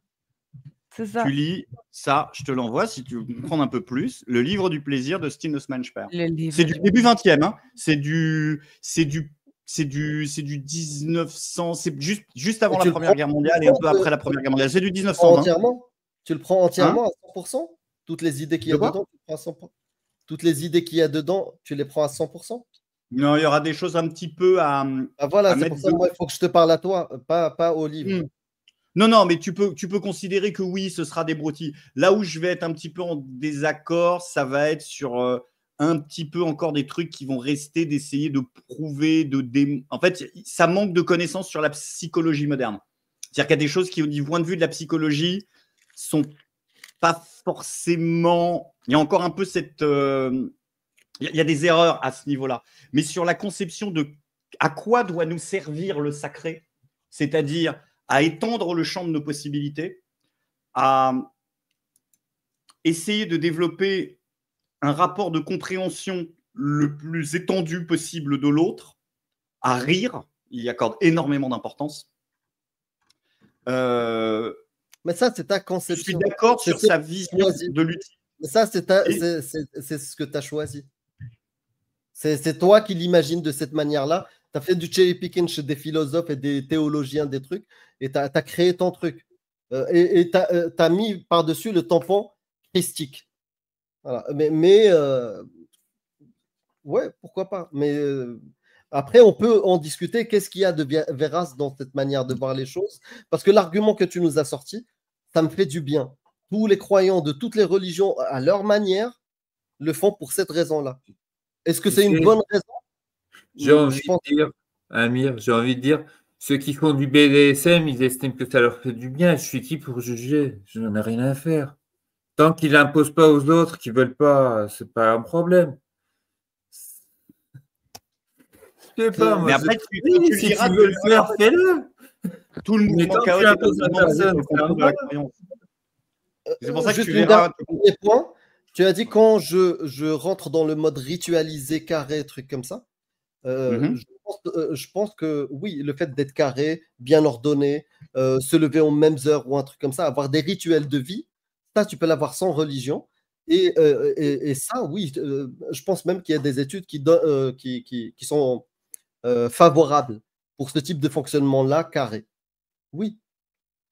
C'est ça. Tu lis ça, je te l'envoie si tu veux comprendre un peu plus. Le livre du plaisir de Stine Osman Speer. C'est du début 20e. Hein. C'est du 1900. C'est juste avant la Première Guerre mondiale et un peu après la Première Guerre mondiale. C'est du 1920. Entièrement. Tu le prends entièrement à 100%. Toutes les idées qu'il y a dedans, tu prends à 100%. Toutes les idées qu'il y a dedans, tu les prends à 100%. Non, il y aura des choses un petit peu à. Voilà, c'est pour ça moi, il faut que je te parle à toi, pas au livre. Non, mais tu peux considérer que oui, ce sera des broutilles. Là où je vais être un petit peu en désaccord, ça va être sur un petit peu encore des trucs qui vont rester d'essayer de prouver, en fait, ça manque de connaissances sur la psychologie moderne. C'est-à-dire qu'il y a des choses qui, du point de vue de la psychologie, sont pas forcément... Il y a encore un peu cette... Il y a des erreurs à ce niveau-là. Mais sur la conception de à quoi doit nous servir le sacré, c'est-à-dire à étendre le champ de nos possibilités, à essayer de développer un rapport de compréhension le plus étendu possible de l'autre, à rire, il y accorde énormément d'importance. Mais ça, c'est ta conception. Je suis d'accord sur sa vision de l'utile. Mais ça, c'est ce que tu as choisi. C'est toi qui l'imagines de cette manière-là. Tu as fait du cherry picking chez des philosophes et des théologiens, des trucs, et tu as créé ton truc. Et tu as mis par-dessus le tampon christique. Voilà. Ouais, pourquoi pas. Mais après, on peut en discuter. Qu'est-ce qu'il y a de vérace dans cette manière de voir les choses? Parce que l'argument que tu nous as sorti, ça me fait du bien. Tous les croyants de toutes les religions, à leur manière, le font pour cette raison-là. Est-ce que c'est une bonne raison? J'ai envie de dire, Amir, ceux qui font du BDSM, ils estiment que ça leur fait du bien. Je suis qui pour juger? Je n'en ai rien à faire. Tant qu'ils n'imposent pas aux autres qui ne veulent pas, c'est pas un problème. Je sais pas, moi. Mais après, si tu veux le faire, fais-le. Tout le mouvement chaotique c'est pour ça que tu verras. Point. Tu as dit quand je rentre dans le mode ritualisé, carré, truc comme ça. Je pense que oui, le fait d'être carré, bien ordonné, se lever aux mêmes heures ou un truc comme ça, avoir des rituels de vie, ça, tu peux l'avoir sans religion. Et ça, oui, je pense même qu'il y a des études qui sont favorables pour ce type de fonctionnement-là, carré. Oui.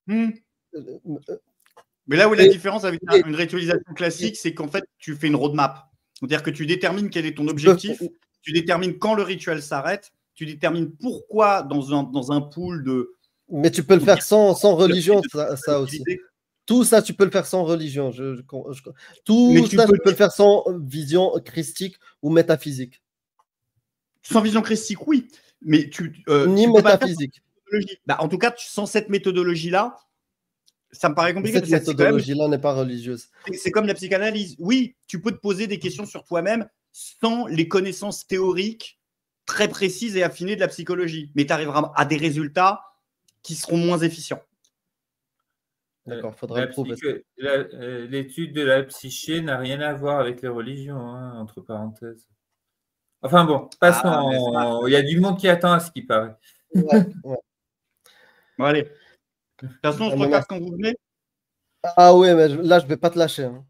Mais là où la différence avec une ritualisation classique, c'est qu'en fait, tu fais une roadmap. C'est-à-dire que tu détermines quel est ton objectif, tu détermines quand le rituel s'arrête, tu détermines pourquoi dans un pool de... Mais tu peux le faire sans religion, ça aussi. Tout ça, tu peux le faire sans religion. Tu peux le faire sans vision christique ou métaphysique. Sans vision christique, oui. Mais ni métaphysique. En tout cas, sans cette méthodologie-là, ça me paraît compliqué. Cette méthodologie-là n'est pas religieuse. C'est comme la psychanalyse. Oui, tu peux te poser des questions sur toi-même sans les connaissances théoriques très précises et affinées de la psychologie. Mais tu arriveras à des résultats qui seront moins efficients. D'accord, faudra prouver. L'étude de la psyché n'a rien à voir avec les religions, hein, entre parenthèses. Enfin bon, passons. Il y a du monde qui attend à ce qui paraît. Ouais. Bon, allez. De toute façon, on se regarde quand vous venez. Ah ouais, mais là, je ne vais pas te lâcher. Hein.